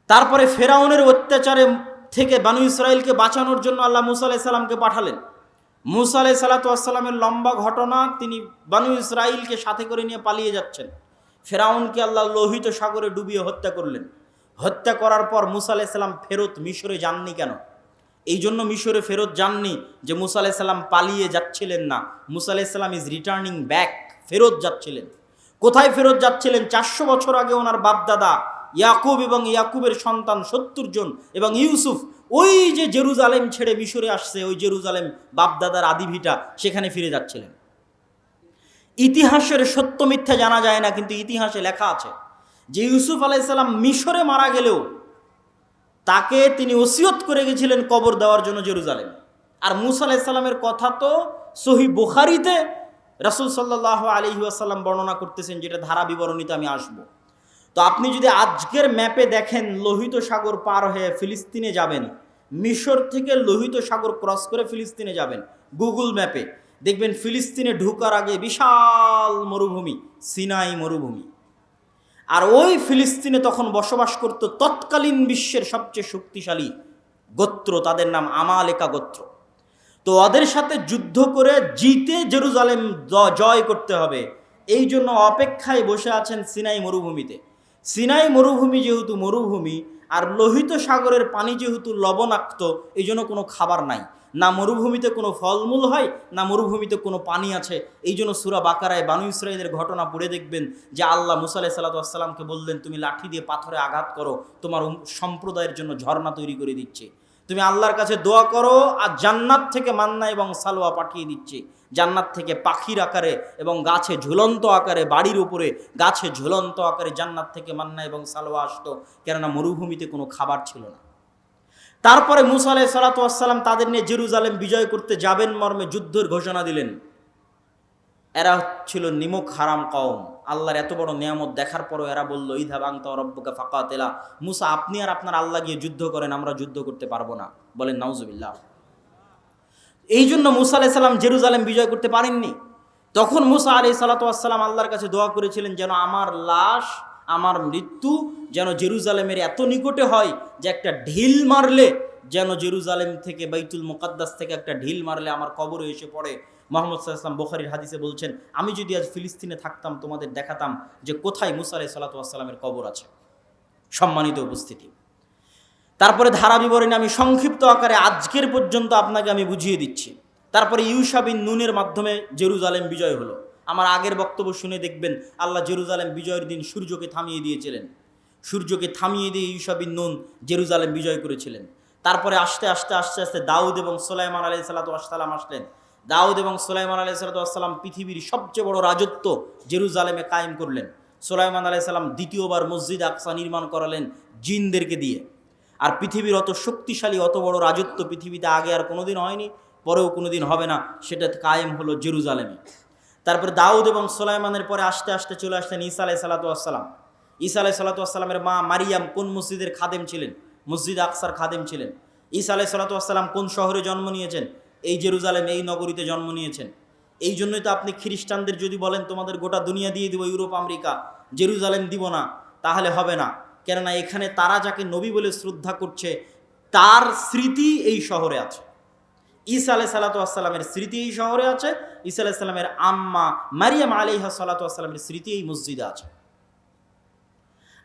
তারপরে ফেরাউনের অত্যাচারে থেকে বানু ইসরাইলকে বাঁচানোর জন্য আল্লাহ মুসা আলাইহিস সালামকে পাঠালেন। মুসা আলাইহিস সালামের লম্বা ঘটনা, তিনি বানু ইসরাইলকে সাথে করে নিয়ে পালিয়ে যাচ্ছেন। ফেরাউনকে আল্লাহ লোহিত সাগরে ডুবিয়ে হত্যা করলেন। হত্যা করার পর মুসা আলাইহিস সালাম ফেরত মিশরে যাননি কেন? এই জন্য মিশরে ফেরত যাননি যে মুসা আলাইহিস সালাম পালিয়ে যাচ্ছিলেন না, মুসা আলাইহিস সালাম ইজ রিটার্নিং ব্যাক, ফেরত যাচ্ছিলেন। কোথায় ফেরত যাচ্ছিলেন? 400 বছর আগে ওনার বাপদাদা ইয়াকুব এবং ইয়াকুবের সন্তান 70 জন এবং ইউসুফ ওই যে জেরুজালেম ছেড়ে মিশরে আসছে, ওই জেরুজালেম বাপদাদার আদিভিটা, সেখানে ফিরে যাচ্ছিলেন। ইতিহাসের সত্য মিথ্যা জানা যায় না, কিন্তু ইতিহাসে লেখা আছে যে ইউসুফ আলাইহিস সালাম মিশরে মারা গেলেও তাকে তিনি ওসিয়ত করে গেছিলেন কবর দেওয়ার জন্য জেরুজালেমে। আর মুসা আলাইহিস সালামের কথা তো সহিহ বুখারীতে রাসূল সাল্লাল্লাহু আলাইহি ওয়াসাল্লাম বর্ণনা করতেছেন, যেটা ধারা বিবরণীতে আমি আসব। তো আপনি যদি আজকের ম্যাপে দেখেন, লোহিত সাগর পার হয়ে ফিলিস্তিনে যাবেন, মিশর থেকে লোহিত সাগর ক্রস করে ফিলিস্তিনে যাবেন, গুগল ম্যাপে দেখবেন ফিলিস্তিনে ঢোকার আগে বিশাল মরুভূমি, সিনাই মরুভূমি। আর ওই ফিলিস্তিনে তখন বসবাস করত তৎকালীন বিশ্বের সবচেয়ে শক্তিশালী গোত্র, তাদের নাম আমালেকা গোত্র। তো ওদের সাথে যুদ্ধ করে জিতে জেরুজালেম জয় করতে হবে, এই জন্য অপেক্ষায় বসে আছেন সিনাই মরুভূমিতে। সিনাই মরুভূমি যেহেতু মরুভূমি, আর লোহিত সাগরের পানি যেহেতু লবণাক্ত, এই জন্য কোনো খাবার নাই, না মরুভূমিতে কোনো ফলমূল হয়, না মরুভূমিতে কোনো পানি আছে। এই জন্য সূরা বাকারায় বানু ইসরাইলের ঘটনা পড়ে দেখবেন যে আল্লাহ মুসা আলাইহিস সালামকে বললেন, তুমি লাঠি দিয়ে পাথরে আঘাত করো, তোমার সম্প্রদায়ের জন্য ঝর্ণা তৈরি করে দিচ্ছে। তুমি আল্লাহর কাছে দোয়া করো, আর জান্নাত থেকে মান্না এবং সালোয়া পাঠিয়ে দিচ্ছে। জান্নাত থেকে পাখির আকারে এবং গাছে ঝুলন্ত আকারে, বাড়ির উপরে গাছে ঝুলন্ত আকারে জান্নাত থেকে মান্না এবং সালোয়া আসতো, কেননা মরুভূমিতে কোনো খাবার ছিল না। তারপরে মুসা আলাইহিস সালাম তাদের নিয়ে জেরুজালেম বিজয় করতে যাবেন মর্মে যুদ্ধের ঘোষণা দিলেন। এরা ছিল নিমক হারাম কওম। আল্লাহর এত বড় নিয়ামত দেখার পরও এরা বলল, ইযহাব আনতা ওয়া রাব্বুকা ফাকাতিলা, মুসা আপনি আর আপনার আল্লাহ গিয়ে যুদ্ধ করেন, আমরা যুদ্ধ করতে পারবো না। বলেন নাউজুবিল্লাহ। এই জন্য মুসা আলাইহিস সালাম জেরুজালেম বিজয় করতে পারেননি। তখন মুসা আলাইহিস সালাম আল্লাহর কাছে দোয়া করেছিলেন, যেন আমার লাশ, আমার মৃত্যু যেন জেরুজালেমের এত নিকটে হয় যে একটা ঢিল মারলে, যেন জেরুজালেম থেকে বাইতুল মুকাদ্দাস থেকে একটা ঢিল মারলে আমার কবরে এসে পড়ে। মুহাম্মদ সাল্লাল্লাহু আলাইহি ওয়াসাল্লাম বুখারীর হাদিসে বলছেন, আমি যদি আজ ফিলিস্তিনে থাকতাম তোমাদের দেখাতাম যে কোথায় মুসা আলাইহিস সালামের কবর আছে। সম্মানিত উপস্থিতি, তারপরে ধারা বিবরণী আমি সংক্ষিপ্ত আকারে আজকের পর্যন্ত আপনাকে আমি বুঝিয়ে দিচ্ছি। তারপরে ইউশা বিন নুনের মাধ্যমে জেরুজালেম বিজয় হলো। আমার আগের বক্তব্য শুনে দেখবেন আল্লাহ জেরুজালেম বিজয়ের দিন সূর্যকে থামিয়ে দিয়েছিলেন। সূর্যকে থামিয়ে দিয়ে ইউশা বিন নুন জেরুজালেম বিজয় করেছিলেন। তারপরে আস্তে আস্তে আস্তে আস্তে দাউদ এবং সুলাইমান আলাইহিস সালাম আসলেন। দাউদ এবং সুলাইমান আলাইহিস সালাম পৃথিবীর সবচেয়ে বড় রাজত্ব জেরুজালেমে কায়েম করলেন। সুলাইমান আলাইহিস সালাম দ্বিতীয়বার মসজিদ আকসা নির্মাণ করালেন জিনদেরকে দিয়ে। আর পৃথিবীর অত শক্তিশালী, অত বড় রাজত্ব পৃথিবীতে আগে আর কোনোদিন হয়নি, পরেও কোনোদিন হবে না, সেটা কায়েম হলো জেরুজালেমে। তারপরে দাউদ এবং সুলাইমানের পরে আস্তে আস্তে চলে আসলেন ঈসা আলাইহিস সালাম। ঈসা আলাইহিস সালামের মা মারিয়াম কোন মসজিদের খাদেম ছিলেন? মসজিদ আকসার খাদেম ছিলেন। ঈসা আলাইহিস সালাম কোন শহরে জন্ম নিয়েছেন? এই জেরুজালেম, এই নগরীতে জন্ম নিয়েছেন। এই জন্যই তো আপনি খ্রিস্টানদের যদি বলেন তোমাদের গোটা দুনিয়া দিয়ে দিব, ইউরোপ আমেরিকা, জেরুজালেম দিব না, তাহলে হবে না। কেননা এখানে তারা যাকে নবী বলে শ্রদ্ধা করছে তার স্মৃতি এই শহরে আছে। ঈসা আলাইহিস সালামের স্মৃতি এই শহরে আছে। ঈসা আলাইহিস সালামের আম্মা মারিয়াম আলাইহা সালামের স্মৃতি এই মসজিদে আছে।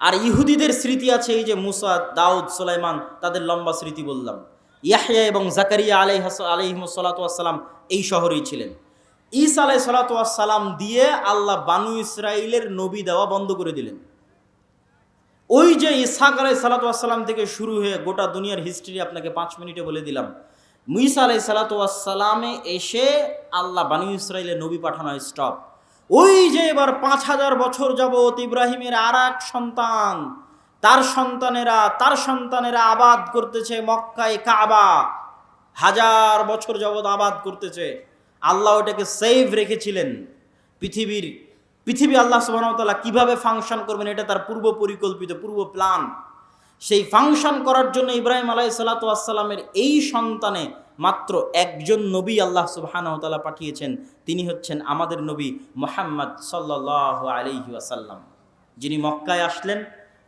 আর ইহুদিদের স্মৃতি আছে এই যে মুসা, দাউদ, সুলাইমান, তাদের লম্বা স্মৃতি বললাম। ইয়াহইয়া এবং জাকারিয়া আলাইহিসসালাম এই শহরেই ছিলেন। ঈসা আলাইহিস সালাম দিয়ে আল্লাহ বানু ইসরাইলের নবী দেওয়া বন্ধ করে দিলেন। ওই যে ইসহাক আলাইহিস সালাম থেকে শুরু হয়ে গোটা দুনিয়ার হিস্ট্রি আপনাকে 5 মিনিটে বলে দিলাম। ঈসা আলাইহিস সালামে এসে আল্লাহ বানু ইসরাইলের নবী পাঠানো স্টপ। ওই যে এবার 5000 বছর যাবত ইব্রাহিমের আর এক সন্তান, তার সন্তানেরা আবাদ করতেছে মক্কায় কাবা, 1000 বছর যাবৎ আবাদ করতেছে। আল্লাহ ওটাকে সেভ রেখেছিলেন। পৃথিবী আল্লাহ সুবহানাহু ওয়া তাআলা কিভাবে ফাংশন করবেন এটা তার পূর্ব পরিকল্পিত, পূর্ব প্ল্যান। সেই ফাংশন করার জন্য ইব্রাহিম আলাইহিস সালাতু ওয়াস সালামের এই সন্তানে মাত্র একজন নবী আল্লাহ সুবহানাহু ওয়া তাআলা পাঠিয়েছেন, তিনি হচ্ছেন আমাদের নবী মুহাম্মদ সাল্লাল্লাহু আলাইহি ওয়াসাল্লাম, যিনি মক্কায় আসলেন।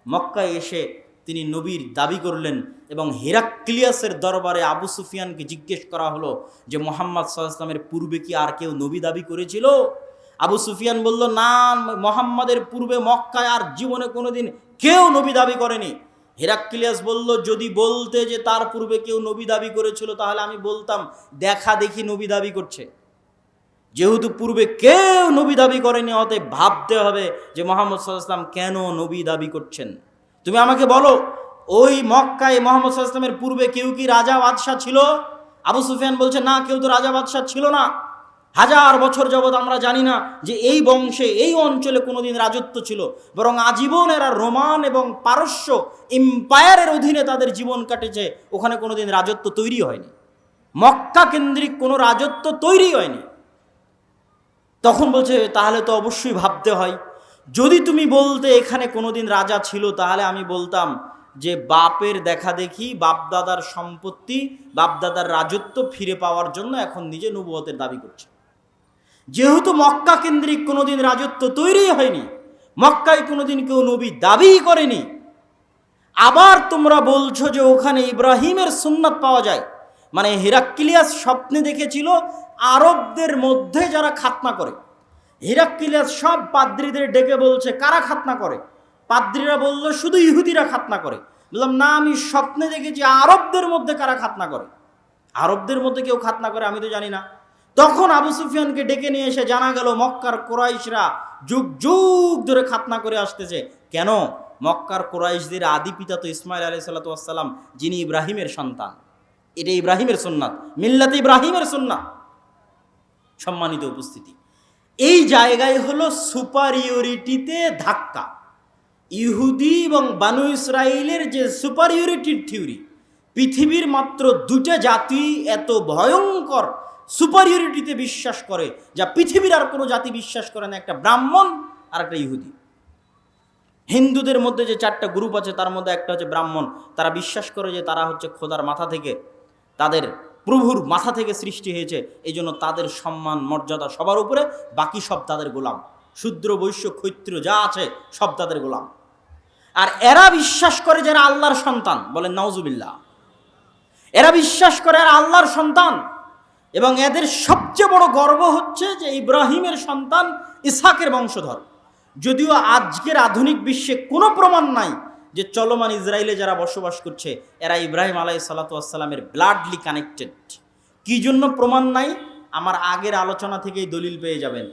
মক্কায় এসে তিনি নবীর দাবি করলেন এবং হেরাক্লিয়াসের দরবারে আবু সুফিয়ানকে জিজ্ঞেস করা হলো যে মুহাম্মদ সাল্লাল্লাহু আলাইহি ওয়াসাল্লামের পূর্বে কি আর কেউ নবী দাবি করেছিল? আবু সুফিয়ান বলল, না, মুহাম্মাদের পূর্বে মক্কায় আর জীবনে কোনোদিন কেউ নবী দাবি করেনি। হেরাক্লিয়াস বলল, যদি বলতে যে তার পূর্বে কেউ নবী দাবি করেছিল তাহলে আমি বলতাম দেখা দেখি নবী দাবি করছে। যেহেতু পূর্বে কেউ নবী দাবি করেনি, অতএব ভাবতে হবে যে মুহাম্মদ সাল্লাল্লাহু আলাইহি ওয়াসাল্লাম কেন নবী দাবি করছেন। তুমি আমাকে বলো, ওই মক্কায় মুহাম্মদ সাল্লাল্লাহু আলাইহি ওয়াসাল্লামের পূর্বে কেউ কি রাজা বাদশাহ ছিল? আবু সুফিয়ান বলছে, না, কেউ তো রাজা বাদশাহ ছিল না। 1000 বছর যাবৎ আমরা জানি না যে এই বংশে, এই অঞ্চলে কোনোদিন রাজত্ব ছিল, বরং আজীবন এরা রোমান এবং পারস্য এম্পায়ারের অধীনে তাদের জীবন কাটেছে। ওখানে কোনোদিন রাজত্ব তৈরি হয়নি, মক্কা কেন্দ্রিক কোনো রাজত্ব তৈরি হয়নি। তখন বলছে, তাহলে তো অবশ্যই ভাবতে হয়, যদি তুমি বলতে এখানে কোনোদিন রাজা ছিল তাহলে আমি বলতাম যে বাপের দেখা দেখি, বাপদাদার সম্পত্তি, বাপদাদার রাজত্ব ফিরে পাওয়ার জন্য এখন নিজে নবুয়তের দাবি করছে। যেহেতু মক্কা কেন্দ্রিক কোনোদিন রাজত্ব তৈরি হয়নি, মক্কায় কোনোদিন কেউ নবী দাবি করেনি, আবার তোমরা বলছো যে ওখানে ইব্রাহিমের সুন্নাত পাওয়া যায়, মানে হেরাক্লিয়াস স্বপ্নে দেখেছিল আরবদের মধ্যে যারা খাতনা করে। হেরাক্লিয়াস সব পাদ্রীদের ডেকে বলছে, কারা খাতনা করে? পাদ্রীরা বলল, শুধু ইহুদিরা খাতনা করে। বললাম, না, আমি স্বপ্নে দেখেছি আরবদের মধ্যে কারা খাতনা করে। আরবদের মধ্যে কেউ খাতনা করে আমি তো জানি না। তখন আবু সুফিয়ানকে ডেকে নিয়ে এসে জানা গেল মক্কার কোরাইশরা যুগ যুগ ধরে খাতনা করে আসতেছে। কেন? মক্কার কোরাইশদের আদি পিতা তো ইসমাইল আলাইহিস সালাতু ওয়াস সালাম, যিনি ইব্রাহিমের সন্তান। এটা ইব্রাহিমের সুন্নাত, মিল্লাতে ইব্রাহিমের সুন্নাত। সম্মানিত উপস্থিতি, এই জায়গায় হলো সুপারিয়রিটিতে ধাক্কা। ইহুদি এবং বানু ইসরাইলের যে সুপারিয়রিটির থিওরি, পৃথিবীর মাত্র 2টা জাতি এত ভয়ঙ্কর সুপারিয়রিটিতে বিশ্বাস করে যা পৃথিবীর আর কোনো জাতি বিশ্বাস করে না, একটা ব্রাহ্মণ আর একটা ইহুদি। হিন্দুদের মধ্যে যে 4টা গ্রুপ আছে তার মধ্যে একটা হচ্ছে ব্রাহ্মণ। তারা বিশ্বাস করে যে তারা হচ্ছে খোদার মাথা থেকে, তাদের প্রভুর মাথা থেকে সৃষ্টি হয়েছে, এই জন্য তাদের সম্মান মর্যাদা সবার উপরে, বাকি সব তাদের গোলাম। শূদ্র বৈশ্য ক্ষত্রিয় যা আছে সব তাদের গোলাম। আর এরা বিশ্বাস করে যারা আল্লাহর সন্তান, বলেন নাউজুবিল্লাহ, এরা বিশ্বাস করে আর আল্লাহর সন্তান, এবং এদের সবচেয়ে বড় গর্ব হচ্ছে যে ইব্রাহিমের সন্তান, ইসহাকের বংশধর। যদিও আজকের আধুনিক বিশ্বে কোনো প্রমাণ নাই যে চলমান ইসরায়েলে যারা বসবাস করছে এরা ইব্রাহিম আলাইহিস সালাতু ওয়াস সালামের ব্লাডলি কানেক্টেড। কি জন্য প্রমাণ নাই? আমার আগের আলোচনা থেকেই দলিল পেয়ে যাবেন।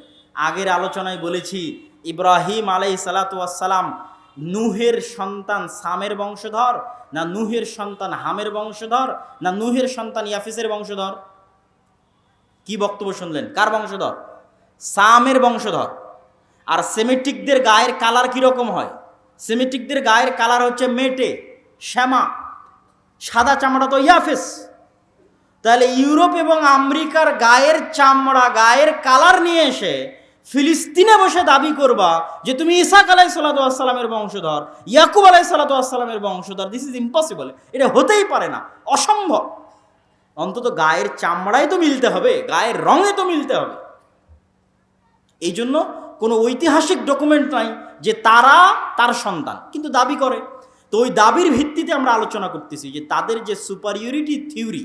আগের আলোচনায় বলেছি ইব্রাহিম আলাইহিস সালাতু ওয়াস সালাম নূহের সন্তান সামের বংশধর, না নূহের সন্তান হামের বংশধর, না নূহের সন্তান ইয়াফিসের বংশধর? কি বক্তব্য শুনলেন? কার বংশধর? সামের বংশধর। আর সেমেটিকদের গায়ের কালার কীরকম হয়? সেমেটিকদের গায়ের কালার হচ্ছে মেটে, শ্যামা, সাদা চামড়া তো ইয়াফেস। তাহলে ইউরোপ এবং আমেরিকার গায়ের চামড়া, গায়ের কালার নিয়ে এসে ফিলিস্তিনে বসে দাবি করবা যে তুমি ইসহাক আলাইহিস সালাতু ওয়াস সালামের বংশধর, ইয়াকুব আলাইহিস সালাতু ওয়াস সালামের বংশধর, দিস ইজ ইম্পসিবল। এটা হতেই পারে না, অসম্ভব। অন্তত গায়ের চামড়ায় তো মিলতে হবে, গায়ের রঙে তো মিলতে হবে। এই জন্য কোনো ঐতিহাসিক ডকুমেন্ট নাই যে তারা তার সন্তান, কিন্তু দাবি করে। তো ওই দাবির ভিত্তিতে আমরা আলোচনা করতেছি যে তাদের যে সুপারিয়রিটি থিওরি,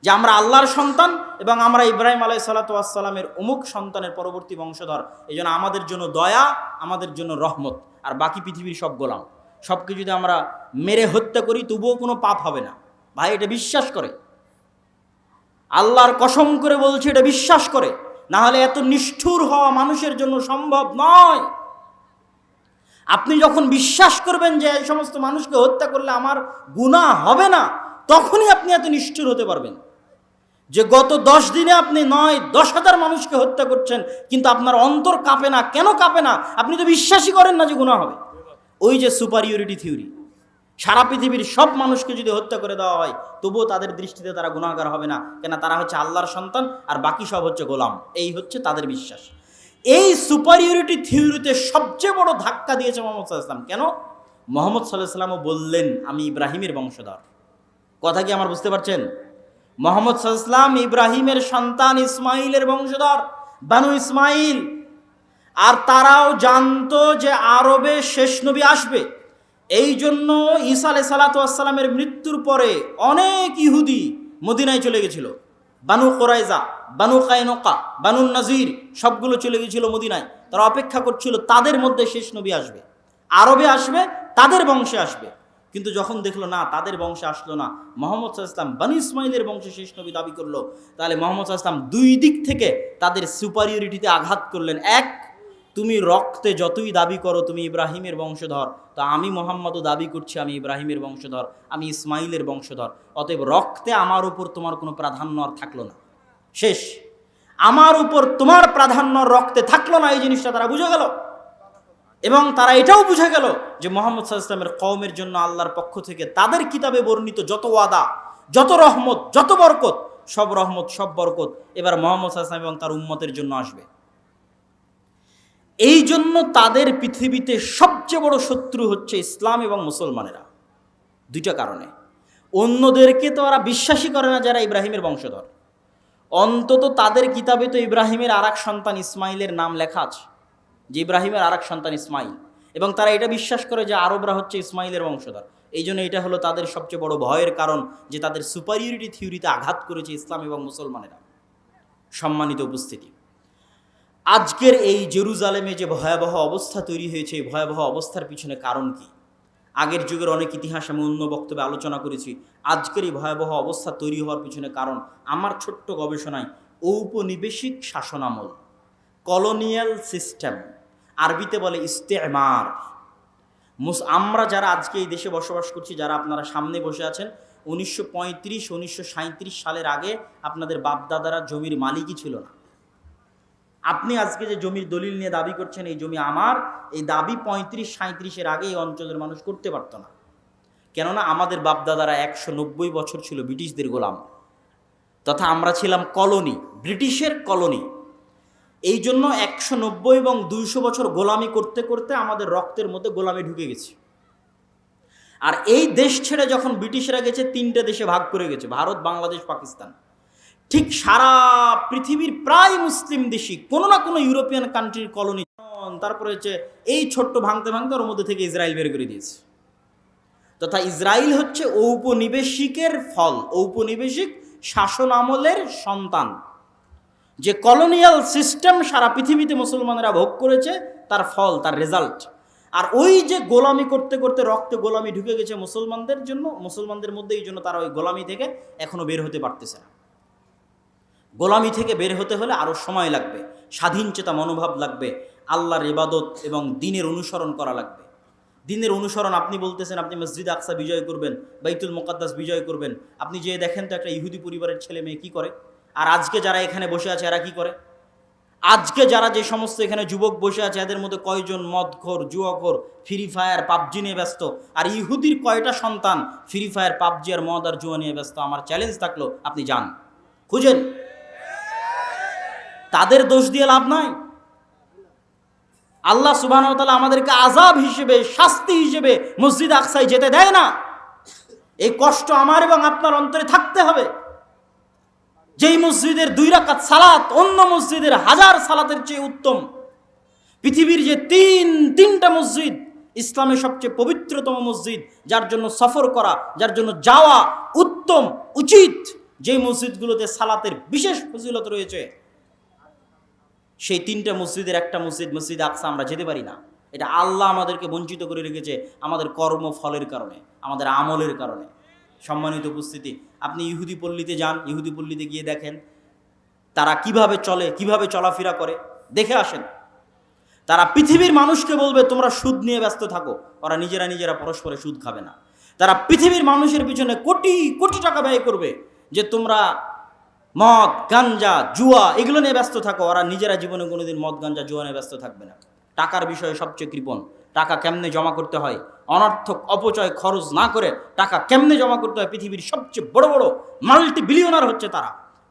যে আমরা আল্লাহর সন্তান এবং আমরা ইব্রাহিম আলাইহিস সালাতু ওয়াস সালামের অমুক সন্তানের পরবর্তী বংশধর, এই জন্য আমাদের জন্য দয়া, আমাদের জন্য রহমত, আর বাকি পৃথিবীর সব গোলাম। সবকে যদি আমরা মেরে হত্যা করি তবুও কোনো পাপ হবে না। ভাই, এটা বিশ্বাস করে, আল্লাহর কসম করে বলছে, এটা বিশ্বাস করে, না হলে এত নিষ্ঠুর হওয়া মানুষের জন্য সম্ভব নয়। আপনি যখন বিশ্বাস করবেন যে এই সমস্ত মানুষকে হত্যা করলে আমার গুনাহ হবে না, তখনই আপনি এত নিষ্ঠুর হতে পারবেন। যে গত 10 দিনে আপনি 9-10,000 মানুষকে হত্যা করছেন, কিন্তু আপনার অন্তর কাঁপে না। কেন কাঁপে না? আপনি তো বিশ্বাসই করেন না যে গুনাহ হবে। ওই যে সুপারিয়রিটি থিওরি, সারা পৃথিবীর সব মানুষকে যদি হত্যা করে দেওয়া হয় তবুও তাদের দৃষ্টিতে তারা গুনাহগার হবে না, কেন তারা হচ্ছে আল্লাহর সন্তান আর বাকি সব হচ্ছে গোলাম। এই হচ্ছে তাদের বিশ্বাস। এই সুপারিয়রিটি থিওরিতে সবচেয়ে বড় ধাক্কা দিয়েছে মোহাম্মদ সাল্লাল্লাহু আলাইহি ওয়াসাল্লাম। কেন? মোহাম্মদ সাল্লাল্লাহু আলাইহি ওয়াসাল্লামও বললেন আমি ইব্রাহিমের বংশধর। কথা কি আমার বুঝতে পারছেন? মোহাম্মদ সাল্লাল্লাহু আলাইহি ওয়াসাল্লাম ইব্রাহিমের সন্তান ইসমাইলের বংশধর, বানু ইসমাইল। আর তারাও জানতো যে আরবে শেষ নবী আসবে। এই জন্য ঈসা আলাইহিস সালাতু ওয়াস সালামের মৃত্যুর পরে অনেক ইহুদি মদিনায় চলে গেছিল। বানু কুরাইজা, বানু কায়নুকা, বানু নাজির সবগুলো চলে গেছিল মদিনায়। তারা অপেক্ষা করছিল তাদের মধ্যে শেষ নবী আসবে, আরবে আসবে, তাদের বংশে আসবে। কিন্তু যখন দেখলো না তাদের বংশে আসলো না, মুহাম্মদ সাল্লাল্লাহু আলাইহি ওয়াসাল্লাম বানু ইসমাইলের বংশে শেষ নবী দাবি করলো, তাহলে মুহাম্মদ সাল্লাল্লাহু আলাইহি ওয়াসাল্লাম দুই দিক থেকে তাদের সুপারিয়রিটিতে আঘাত করলেন। এক, তুমি রক্তে যতই দাবি করো তুমি ইব্রাহিমের বংশধর, তা আমি মুহাম্মদও দাবি করছি আমি ইব্রাহিমের বংশধর, আমি ইসমাইলের বংশধর। অতএব রক্তে আমার উপর তোমার কোনো প্রাধান্য আর থাকলো না, শেষ। আমার উপর তোমার প্রাধান্য রক্তে থাকলো না, এই জিনিসটা তারা বুঝে গেল। এবং তারা এটাও বুঝে গেল যে মুহাম্মদ সাল্লাল্লাহু আলাইহি ওয়াসাল্লামের কওমের জন্য আল্লাহর পক্ষ থেকে তাদের কিতাবে বর্ণিত যত ওয়াদা, যত রহমত, যত বরকত, সব রহমত সব বরকত এবার মুহাম্মদ সাল্লাল্লাহু আলাইহি ওয়াসাল্লাম এবং তার উম্মতের জন্য আসবে। এই জন্য তাদের পৃথিবীতে সবচেয়ে বড় শত্রু হচ্ছে ইসলাম এবং মুসলমানেরা, দুইটা কারণে। অন্যদেরকে তো ওরা বিশ্বাসই করে না যারা ইব্রাহিমের বংশধর। অন্তত তাদের কিতাবে তো ইব্রাহিমের আর এক সন্তান ইসমাইলের নাম লেখা আছে, যে ইব্রাহিমের আর এক সন্তান ইসমাইল, এবং তারা এটা বিশ্বাস করে যে আরবরা হচ্ছে ইসমাইলের বংশধর। এই জন্য এটা হলো তাদের সবচেয়ে বড় ভয়ের কারণ, যে তাদের সুপারিয়রিটি থিওরিতে আঘাত করেছে ইসলাম এবং মুসলমানেরা। সম্মানিত উপস্থিতি, আজকের এই জেরুজালেমে যে ভয়াবহ অবস্থা তৈরি হয়েছে, এই ভয়াবহ অবস্থার পিছনে কারণ কি? আগের যুগের অনেক ইতিহাস আমি অন্য বক্তব্যে আলোচনা করেছি। আজকের এই ভয়াবহ অবস্থা তৈরি হওয়ার পিছনে কারণ আমার ছোট্ট গবেষণায় ঔপনিবেশিক শাসনামল, কলোনিয়াল সিস্টেম, আরবিতে বলে ইস্তেমার। আমরা যারা আজকে এই দেশে বসবাস করছি, যারা আপনারা সামনে বসে আছেন, 1935-1937 সালের আগে আপনাদের বাপদাদারা জমির মালিকই ছিল না। আপনি আজকে যে জমির দলিল নিয়ে দাবি করছেন এই জমি আমার, এই দাবি 35-37-এর আগে এই অঞ্চলের মানুষ করতে পারতো না। কেননা আমাদের বাপদাদারা 190 বছর ছিল ব্রিটিশদের গোলাম, তথা আমরা ছিলাম কলোনি, ব্রিটিশের কলোনি। এই জন্য 190 এবং 200 বছর গোলামি করতে করতে আমাদের রক্তের মধ্যে গোলামি ঢুকে গেছে। আর এই দেশ ছেড়ে যখন ব্রিটিশরা গেছে, 3টে দেশে ভাগ করে গেছে, ভারত, বাংলাদেশ, পাকিস্তান। ঠিক সারা পৃথিবীর প্রায় মুসলিম দেশই কোনো না কোনো ইউরোপিয়ান কান্ট্রির কলোনি। তারপরে হচ্ছে এই ছোট্ট ভাঙতে ভাঙতে ওর মধ্যে থেকে ইসরায়েল বের করে দিয়েছে। তথা ইসরায়েল হচ্ছে ঔপনিবেশিকের ফল, ঔপনিবেশিক শাসন আমলের সন্তান। যে কলোনিয়াল সিস্টেম সারা পৃথিবীতে মুসলমানেরা ভোগ করেছে, তার ফল, তার রেজাল্ট। আর ওই যে গোলামি করতে করতে রক্তে গোলামি ঢুকে গেছে মুসলমানদের জন্য, মুসলমানদের মধ্যে, এই জন্য তারা ওই গোলামি থেকে এখনো বের হতে পারতেছে না। গোলামি থেকে বের হতে হলে আরও সময় লাগবে, স্বাধীন চেতা মনোভাব লাগবে, আল্লাহর ইবাদত এবং দ্বীনের অনুসরণ করা লাগবে। দ্বীনের অনুসরণ, আপনি বলতেছেন আপনি মসজিদ আকসা বিজয় করবেন, বাইতুল মুকাদ্দাস বিজয় করবেন, আপনি যে দেখেন তো একটা ইহুদি পরিবারের ছেলে মেয়ে কী করে। আর আজকে যারা এখানে বসে আছে এরা কি করে? আজকে যারা যে সমস্ত এখানে যুবক বসে আছে এদের মধ্যে কয়জন মদখোর, জুয়াখোর, ফ্রি ফায়ার, পাবজি নিয়ে ব্যস্ত? আর ইহুদির কয়টা সন্তান ফ্রি ফায়ার, পাবজি আর মদ আর জুয়া নিয়ে ব্যস্ত? আমার চ্যালেঞ্জ থাকলো আপনি যান, খুঁজেন। তাদের দোষ দিয়ে লাভ নাই। আল্লাহ সুবহানাহু ওয়া তাআলা আমাদেরকে আযাব হিসেবে, শাস্তি হিসেবে মসজিদ আকসায় যেতে দেয় না। এই কষ্ট আমার এবং আপনার অন্তরে থাকতে হবে। যেই মসজিদের 2 রাকাত সালাত অন্য মসজিদের 1000 সালাতের চেয়ে উত্তম, পৃথিবীর যে তিনটা মসজিদ, ইসলামের সবচেয়ে পবিত্রতম মসজিদ, যার জন্য সফর করা, যার জন্য যাওয়া উত্তম, উচিত, যেই মসজিদগুলোতে সালাতের বিশেষ ফজিলত রয়েছে, সেই 3টা মসজিদের একটা মসজিদ, মসজিদ আকসা, আমরা যেতে পারি না। এটা আল্লাহ আমাদেরকে বঞ্চিত করে রেখেছে আমাদের কর্মফলের কারণে, আমাদের আমলের কারণে। সম্মানিত উপস্থিতি, আপনি ইহুদি পল্লীতে যান, ইহুদি পল্লীতে গিয়ে দেখেন তারা কিভাবে চলে, কিভাবে চলাফেরা করে, দেখে আসেন। তারা পৃথিবীর মানুষকে বলবে তোমরা সুদ নিয়ে ব্যস্ত থাকো, ওরা নিজেরা পরস্পরে সুদ খাবে না। তারা পৃথিবীর মানুষের পিছনে কোটি কোটি টাকা ব্যয় করবে যে তোমরা মদ, গাঞ্জা, জুয়া এগুলো নিয়ে ব্যস্ত থাকো, ওরা নিজেরা জীবনে কোনোদিন মদ, গাঞ্জা, জুয়া নিয়ে ব্যস্ত থাকবে না। টাকার বিষয়ে সবচেয়ে কৃপণ, টাকা কেমনে জমা করতে হয়, অনর্থক অপচয় খরচ না করে টাকা কেমনে জমা করতে হয়। পৃথিবীর সবচেয়ে বড় বড় মাল্টি বিলিয়নার হচ্ছে তারা,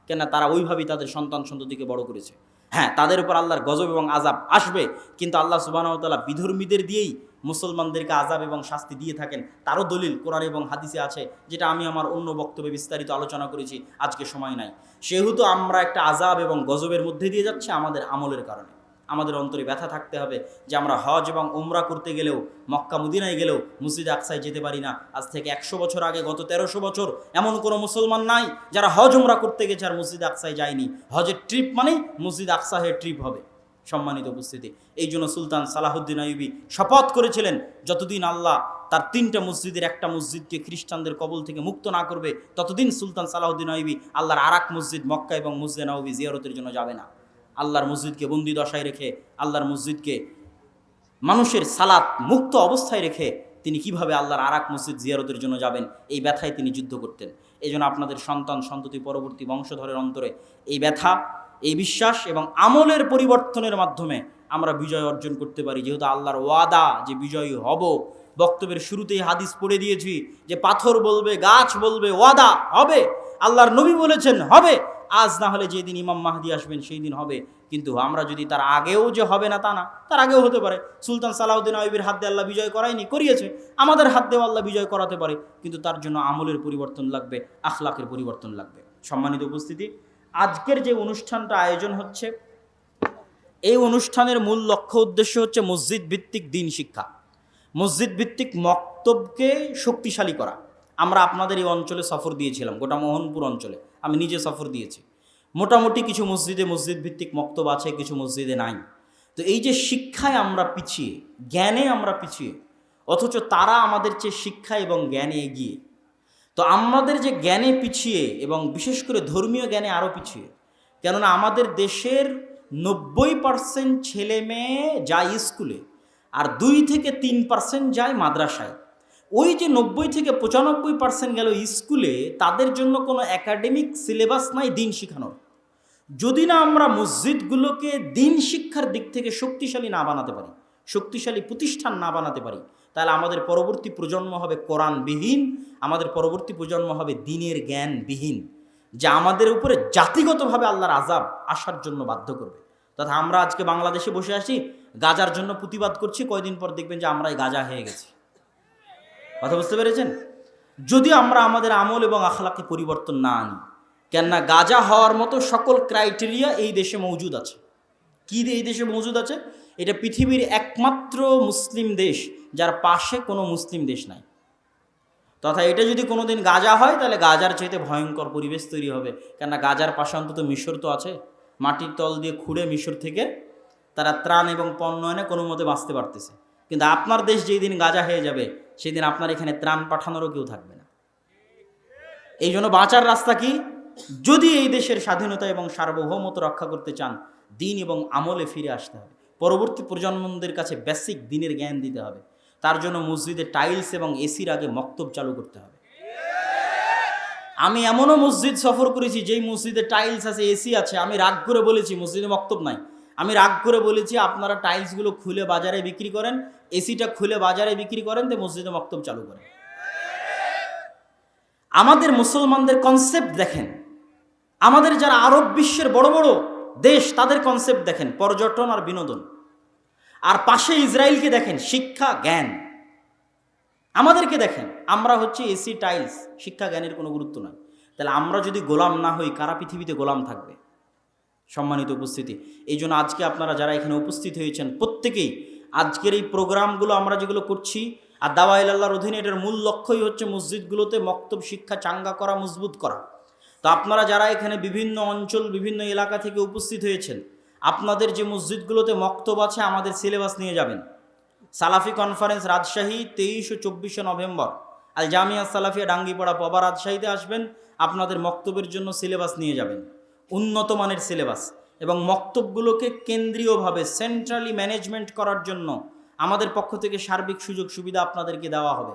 কেন তারা ওইভাবেই তাদের সন্তান সন্ততিকে বড় করেছে। হ্যাঁ, তাদের উপর আল্লাহর গজব এবং আযাব আসবে, কিন্তু আল্লাহ সুবহানাহু ওয়া তাআলা বিধর্মীদের দিয়েই মুসলমানদেরকে আযাব এবং শাস্তি দিয়ে থাকেন। তারও দলিল কোরআন এবং হাদিসে আছে, যেটা আমি আমার অন্য বক্তব্যে বিস্তারিত আলোচনা করেছি, আজকে সময় নাই। সেহেতু আমরা একটা আযাব এবং গজবের মধ্যে দিয়ে যাচ্ছি আমাদের আমলের কারণে। আমাদের অন্তরে ব্যথা থাকতে হবে যে আমরা হজ এবং উমরা করতে গেলেও, মক্কা মদিনায় গেলেও মসজিদ আকসায় যেতে পারি না। আজ থেকে 100 বছর আগে, গত 1300 বছর এমন কোনো মুসলমান নাই যারা হজ উমরা করতে গেছে আর মসজিদ আকসায় যায়নি। হজের ট্রিপ মানেই মসজিদ আকসাহের ট্রিপ হবে। সম্মানিত উপস্থিতি, এই জন্য সুলতান সালাহুদ্দিন আইয়ুবী শপথ করেছিলেন, যতদিন আল্লাহ তার 3টা মসজিদের একটা মসজিদকে খ্রিস্টানদের কবল থেকে মুক্ত না করবে, ততদিন সুলতান সালাহুদ্দিন আইয়ুবী আল্লাহর আরেক মসজিদ মক্কা এবং মসজিদে নববী জিয়ারতের জন্য যাবে না। আল্লাহর মসজিদকে বন্দি দশায় রেখে, আল্লাহর মসজিদকে মানুষের সালাত মুক্ত অবস্থায় রেখে তিনি কিভাবে আল্লাহর আরেক মসজিদ জিয়ারতের জন্য যাবেন, এই ব্যথায় তিনি যুদ্ধ করতেন। এই জন্য আপনাদের সন্তান সন্ততি পরবর্তী বংশধরের অন্তরে এই ব্যথা, এই বিশ্বাস এবং আমলের পরিবর্তনের মাধ্যমে আমরা বিজয় অর্জন করতে পারি। যেহেতু আল্লাহর ওয়াদা যে বিজয়ী হব, বক্তব্যের শুরুতেই হাদিস পড়ে দিয়েছি যে পাথর বলবে, গাছ বলবে, ওয়াদা হবে। আল্লাহর নবী বলেছেন হবে, আজ না হলে যেদিন ইমাম মাহদি আসবেন সেই দিন হবে। কিন্তু আমরা যদি তার আগেও যে হবে না তা না, তার আগেও হতে পারে। সুলতান সালাহুদ্দিন আইয়ুবীর হাত দিয়ে আল্লাহ বিজয় করায়নি, করিয়েছে। আমাদের হাত দিয়েও আল্লাহ বিজয় করাতে পারে, কিন্তু তার জন্য আমলের পরিবর্তন লাগবে, আখলাকের পরিবর্তন লাগবে। সম্মানিত উপস্থিতি, আজকের যে অনুষ্ঠানটা আয়োজন হচ্ছে, এই অনুষ্ঠানের মূল লক্ষ্য উদ্দেশ্য হচ্ছে মসজিদ ভিত্তিক দ্বীন শিক্ষা, মসজিদ ভিত্তিক মক্তবকে শক্তিশালী করা। আমরা আপনাদের এই অঞ্চলে সফর দিয়েছিলাম, গোটা মোহনপুর অঞ্চলে আমি নিজে সফর দিয়েছি। মোটামুটি কিছু মসজিদে মসজিদ ভিত্তিক মক্তব আছে, কিছু মসজিদে নাই। তো এই যে শিক্ষায় আমরা পিছিয়ে, জ্ঞানে আমরা পিছিয়ে, অথচ তারা আমাদের চেয়ে শিক্ষা এবং জ্ঞানে এগিয়ে। তো আমাদের যে জ্ঞানে পিছিয়ে এবং বিশেষ করে ধর্মীয় জ্ঞানে আরও পিছিয়ে, কেননা আমাদের দেশের 90% ছেলে মেয়ে যায় স্কুলে আর 2 থেকে 3% যায় মাদ্রাসায়। ওই যে 90 থেকে 95% গেল স্কুলে, তাদের জন্য কোনো একাডেমিক সিলেবাস নাই দিন শেখানোর। যদি না আমরা মসজিদগুলোকে দিন শিক্ষার দিক থেকে শক্তিশালী না বানাতে পারি, শক্তিশালী প্রতিষ্ঠান না বানাতে পারি, তাহলে আমাদের পরবর্তী প্রজন্ম হবে কোরআনবিহীন, আমাদের পরবর্তী প্রজন্ম হবে দ্বীনের জ্ঞানবিহীন, যা আমাদের উপরে জাতিগতভাবে আল্লাহর আযাব আসার জন্য বাধ্য করবে। তথা আমরা আজকে বাংলাদেশে বসে আছি, গাজার জন্য প্রতিবাদ করছি, কয়দিন পর দেখবেন যে আমরাই গাজা হয়ে গেছি। কথা বুঝতে পেরেছেন? যদি আমরা আমাদের আমল এবং আখলাকে পরিবর্তন না আনি, কেননা গাজা হওয়ার মতো সকল ক্রাইটেরিয়া এই দেশে মজুদ আছে। কি এই দেশে মজুদ আছে? এটা পৃথিবীর একমাত্র মুসলিম দেশ যার পাশে কোনো মুসলিম দেশ নাই। তথা এটা যদি কোনো দিন গাজা হয়, তাহলে গাজার চাইতে ভয়ঙ্কর পরিবেশ তৈরি হবে। কেননা গাজার পাশে অন্তত মিশর তো আছে, মাটির তল দিয়ে খুঁড়ে মিশর থেকে তারা ত্রাণ এবং পণ্য এনে কোনো মতে বাঁচতে পারতেছে। কিন্তু আপনার দেশ যেই দিন গাজা হয়ে যাবে, সেই দিন আপনার এখানে ত্রাণ পাঠানোরও কেউ থাকবে না। এই জন্য বাঁচার রাস্তা কি? যদি এই দেশের স্বাধীনতা এবং সার্বভৌমত্ব রক্ষা করতে চান, দ্বীন এবং আমলে ফিরে আসতে হবে। পরবর্তী প্রজন্মদের কাছে বেসিক দ্বীনের জ্ঞান দিতে হবে। তার জন্য মসজিদে টাইলস এবং এসির আগে মক্তব চালু করতে হবে। আমি এমনও মসজিদ সফর করেছি যেই মসজিদে টাইলস আছে, এসি আছে, আমি রাগ করে বলেছি মসজিদে মক্তব নাই। আমি রাগ করে বলেছি আপনারা টাইলসগুলো খুলে বাজারে বিক্রি করেন, এসিটা খুলে বাজারে বিক্রি করেন, তো মসজিদে মক্তব চালু করেন। আমাদের মুসলমানদের কনসেপ্ট দেখেন, আমাদের যারা আরব বিশ্বের বড় বড় দেশ তাদের কনসেপ্ট দেখেন, পর্যটন আর বিনোদন। আর পাশে ইসরায়েলকে দেখেন, শিক্ষা জ্ঞান। আমাদেরকে দেখেন, আমরা হচ্ছে এসি টাইলস, শিক্ষা জ্ঞানের কোনো গুরুত্ব নাই। তাহলে আমরা যদি গোলাম না হই, কারা পৃথিবীতে গোলাম থাকবে? সম্মানিত উপস্থিতি, এই জন্য আজকে আপনারা যারা এখানে উপস্থিত হয়েছেন প্রত্যেকেই আজকের এই প্রোগ্রামগুলো আমরা যেগুলো করছি, আর দাওয়া ইলাল্লাহর অধীনে এটার মূল লক্ষ্যই হচ্ছে মসজিদগুলোতে মক্তব শিক্ষা চাঙ্গা করা, মজবুত করা। তো আপনারা যারা এখানে বিভিন্ন অঞ্চল, বিভিন্ন এলাকা থেকে উপস্থিত হয়েছেন, আপনাদের যে মসজিদগুলোতে মক্তব আছে আমাদের সিলেবাস নিয়ে যাবেন। সালাফি কনফারেন্স রাজশাহী 23 ও 24 নভেম্বর, আল জামিয়া সালাফিয়া ডাঙ্গিপাড়া পবা রাজশাহীতে আসবেন। আপনাদের মক্তবের জন্য সিলেবাস নিয়ে যাবেন, উন্নত মানের সিলেবাস। এবং মক্তবগুলোকে কেন্দ্রীয়ভাবে সেন্ট্রালি ম্যানেজমেন্ট করার জন্য আমাদের পক্ষ থেকে সার্বিক সুযোগ সুবিধা আপনাদেরকে দেওয়া হবে।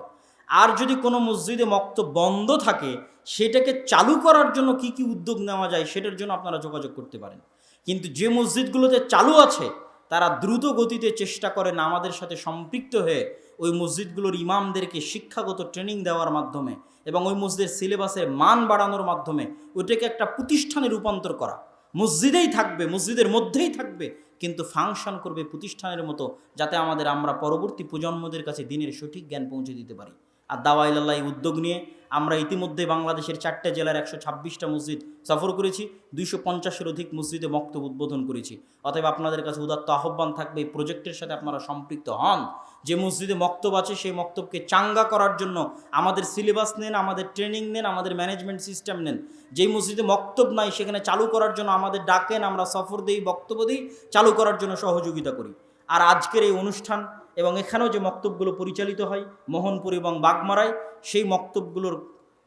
আর যদি কোনো মসজিদে মক্তব বন্ধ থাকে, সেটাকে চালু করার জন্য কি উদ্যোগ নেওয়া যায় সেটার জন্য আপনারা যোগাযোগ করতে পারেন। কিন্তু যে মসজিদগুলোতে চালু আছে তারা দ্রুত গতিতে চেষ্টা করেন আমাদের সাথে সম্পৃক্ত হয়ে ওই মসজিদগুলোর ইমামদেরকে শিক্ষাগত ট্রেনিং দেওয়ার মাধ্যমে এবং ওই মসজিদের সিলেবাসের মান বাড়ানোর মাধ্যমে ওইটাকে একটা প্রতিষ্ঠানে রূপান্তর করা। মসজিদেই থাকবে, মসজিদের মধ্যেই থাকবে, কিন্তু ফাংশন করবে প্রতিষ্ঠানের মতো, যাতে আমরা পরবর্তী প্রজন্মদের কাছে দিনের সঠিক জ্ঞান পৌঁছে দিতে পারি। আর দাওয়া ইলাল্লাহ উদ্যোগ নিয়ে আমরা ইতিমধ্যে বাংলাদেশের 4টে জেলার 126টা মসজিদ সফর করেছি, 250-এর অধিক মসজিদে মক্তব উদ্বোধন করেছি। অতএব আপনাদের কাছে উদাত্ত আহ্বান থাকবে এই প্রজেক্টের সাথে আপনারা সম্পৃক্ত হন। যে মসজিদে মক্তব আছে সেই মক্তবকে চাঙ্গা করার জন্য আমাদের সিলেবাস নেন, আমাদের ট্রেনিং নেন, আমাদের ম্যানেজমেন্ট সিস্টেম নেন। যেই মসজিদে মক্তব নাই সেখানে চালু করার জন্য আমাদের ডাকেন, আমরা সফর দিই, বক্তব্য দিই, চালু করার জন্য সহযোগিতা করি। আর আজকের এই অনুষ্ঠান এবং এখানেও যে মক্তবগুলো পরিচালিত হয় মোহনপুর এবং বাগমারায়, সেই মক্তবগুলোর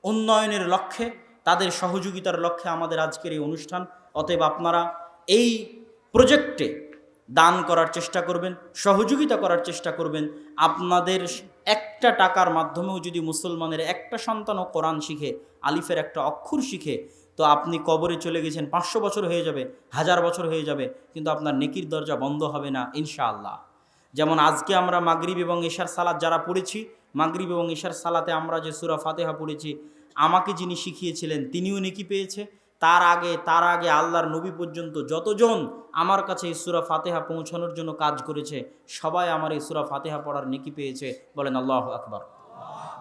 উন্নয়নের লক্ষ্যে, তাদের সহযোগিতার লক্ষ্যে আমাদের আজকের এই অনুষ্ঠান। অতএব আপনারা এই প্রজেক্টে দান করার চেষ্টা করবেন, সহযোগিতা করার চেষ্টা করবেন। আপনাদের একটা টাকার মাধ্যমেও যদি মুসলমানের একটা সন্তানও কোরআন শিখে, আলিফের একটা অক্ষর শিখে, তো আপনি কবরে চলে গেছেন, 500 বছর হয়ে যাবে, 1000 বছর হয়ে যাবে, কিন্তু আপনার নেকির দরজা বন্ধ হবে না ইনশাআল্লাহ। যেমন আজকে আমরা মাগরিব এবং ইশার সালাত যারা পড়েছি, মাগরিব এবং ইশার সালাতে আমরা যে সূরা ফাতিহা পড়েছি, আমাকে যিনি শিখিয়েছিলেন তিনিও নেকি পেয়েছে। তার আগে আল্লাহর নবী পর্যন্ত যতজন আমার কাছে এই সূরা ফাতিহা পৌঁছানোর জন্য কাজ করেছে, সবাই আমার এই সূরা ফাতিহা পড়ার নেকি পেয়েছে। বলেন আল্লাহু আকবার।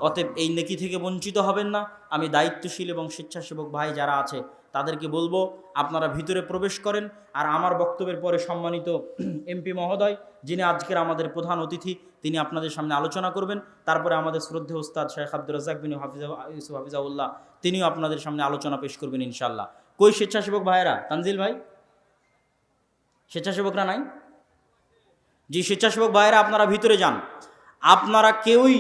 অতএব এই নেকি থেকে বঞ্চিত হবেন না। আমি দায়িত্বশীল এবং স্বেচ্ছাসেবক ভাই যারা আছে তাদেরকে বলবো, আপনারা ভিতরে প্রবেশ করেন। আর আমার বক্তব্যের পরে সম্মানিত এমপি মহোদয়, যিনি আজকের আমাদের প্রধান অতিথি, তিনি আপনাদের সামনে আলোচনা করবেন। তারপরে আমাদের শ্রদ্ধেয় ওস্তাদ শেখ আব্দুর রাজ্জাক বিন ইউসুফ হাফিজাউল্লাহ, তিনিও আপনাদের সামনে আলোচনা পেশ করবেন ইনশাআল্লাহ। কই স্বেচ্ছাসেবক ভাইয়েরা? তানজিল ভাই, স্বেচ্ছাসেবকরা নাই? জি, স্বেচ্ছাসেবক ভাইয়েরা আপনারা ভিতরে যান। আপনারা কেউই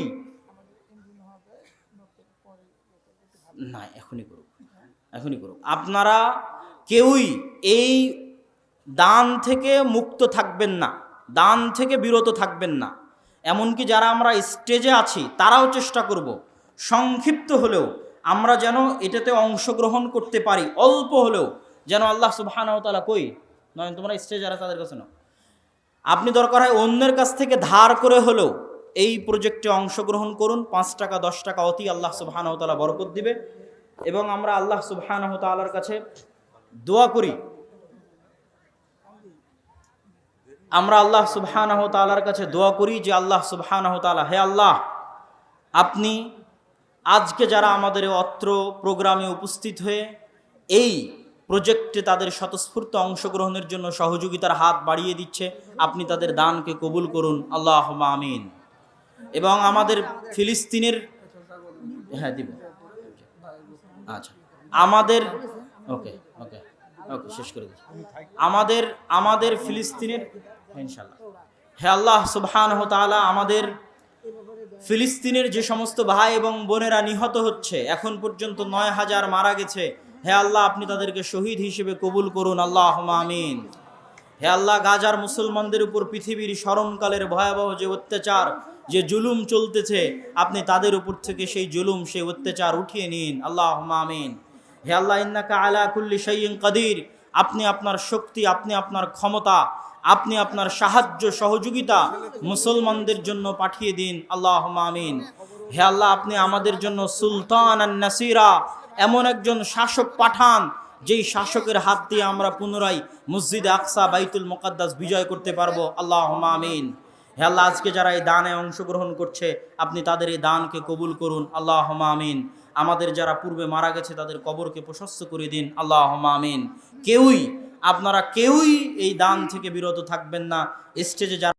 না, এখনই করুক। আপনারা কেউই এই দান থেকে মুক্ত থাকবেন না, দান থেকে বিরত থাকবেন না। এমনকি যারা আমরা স্টেজে আছি তারাও চেষ্টা করব সংক্ষিপ্ত হলেও আমরা যেন এটাতে অংশগ্রহণ করতে পারি, অল্প হলেও যেন আল্লাহ সুবহানাহু ওয়া তাআলা কই নয়, তোমরা স্টেজে যারা তাদের কাছে নাও, আপনি দরকার হয় অন্যের কাছ থেকে ধার করে হলেও এই প্রজেক্টে অংশগ্রহণ করুন। 5 টাকা 10 টাকা অতি আল্লাহ সুবহানাহু ওয়া তাআলা বরকত দিবে। এবং আমরা আল্লাহ সুবহানাহু ওয়া তাআলার কাছে দোয়া করি, যে আল্লাহ সুবহানাহু ওয়া তাআলা, হে আল্লাহ, আপনি আজকে যারা আমাদের অত্র প্রোগ্রামে উপস্থিত হয়ে এই প্রজেক্টে তাদের স্বতঃস্ফূর্ত অংশগ্রহণের জন্য সহযোগিতার হাত বাড়িয়ে দিচ্ছে, আপনি তাদের দানকে কবুল করুন, আল্লাহুম্মা আমিন। এবং আমাদের ফিলিস্তিনের, হ্যাঁ দিব, আচ্ছা, আমাদের ওকে শেষ করে দিচ্ছি। আমাদের ফিলিস্তিনের ইনশাআল্লাহ, হে আল্লাহ সুবহানাহু ওয়া তাআলা, আমাদের ফিলিস্তিনের যে সমস্ত ভাই এবং বোনেরা নিহত হচ্ছে, এখন পর্যন্ত 9000 মারা গেছে, হে আল্লাহ, আপনি তাদেরকে শহীদ হিসেবে কবুল করুন, আল্লাহুম্মা আমিন। হে আল্লাহ, গাজার মুসলমানদের উপর পৃথিবীর স্মরণকালের ভয়াবহ যে অত্যাচার, যে জুলুম চলতেছে, আপনি তাদের উপর থেকে সেই জুলুম, সেই অত্যাচার উঠিয়ে নিন, আল্লাহুম্মা আমিন। হে আল্লাহ, ইন্নাকা আলা কুল্লি শাইইন কাদির, আপনি আপনার শক্তি, আপনি আপনার ক্ষমতা, আপনি আপনার সাহায্য সহযোগিতা মুসলমানদের জন্য পাঠিয়ে দিন, আল্লাহুম্মা আমিন। হে আল্লাহ, আপনি আমাদের জন্য সুলতান আন নাসিরা, এমন একজন শাসক পাঠান যেই শাসকের হাত দিয়ে আমরা পুনরায় মসজিদে আকসা, বাইতুল মুকাদ্দাস বিজয় করতে পারবো, আল্লাহুম্মা আমিন। হে আল্লাহ, আজকে যারা এই দানে অংশগ্রহণ করছে, আপনি তাদের এই দানকে কবুল করুন, আল্লাহুম্মা আমিন। আমাদের যারা পূর্বে মারা গেছে তাদের কবরকে প্রশস্ত করে দিন, আল্লাহুম্মা আমিন। আপনারা কেউই এই দান থেকে বিরত থাকবেন না। স্টেজে যারা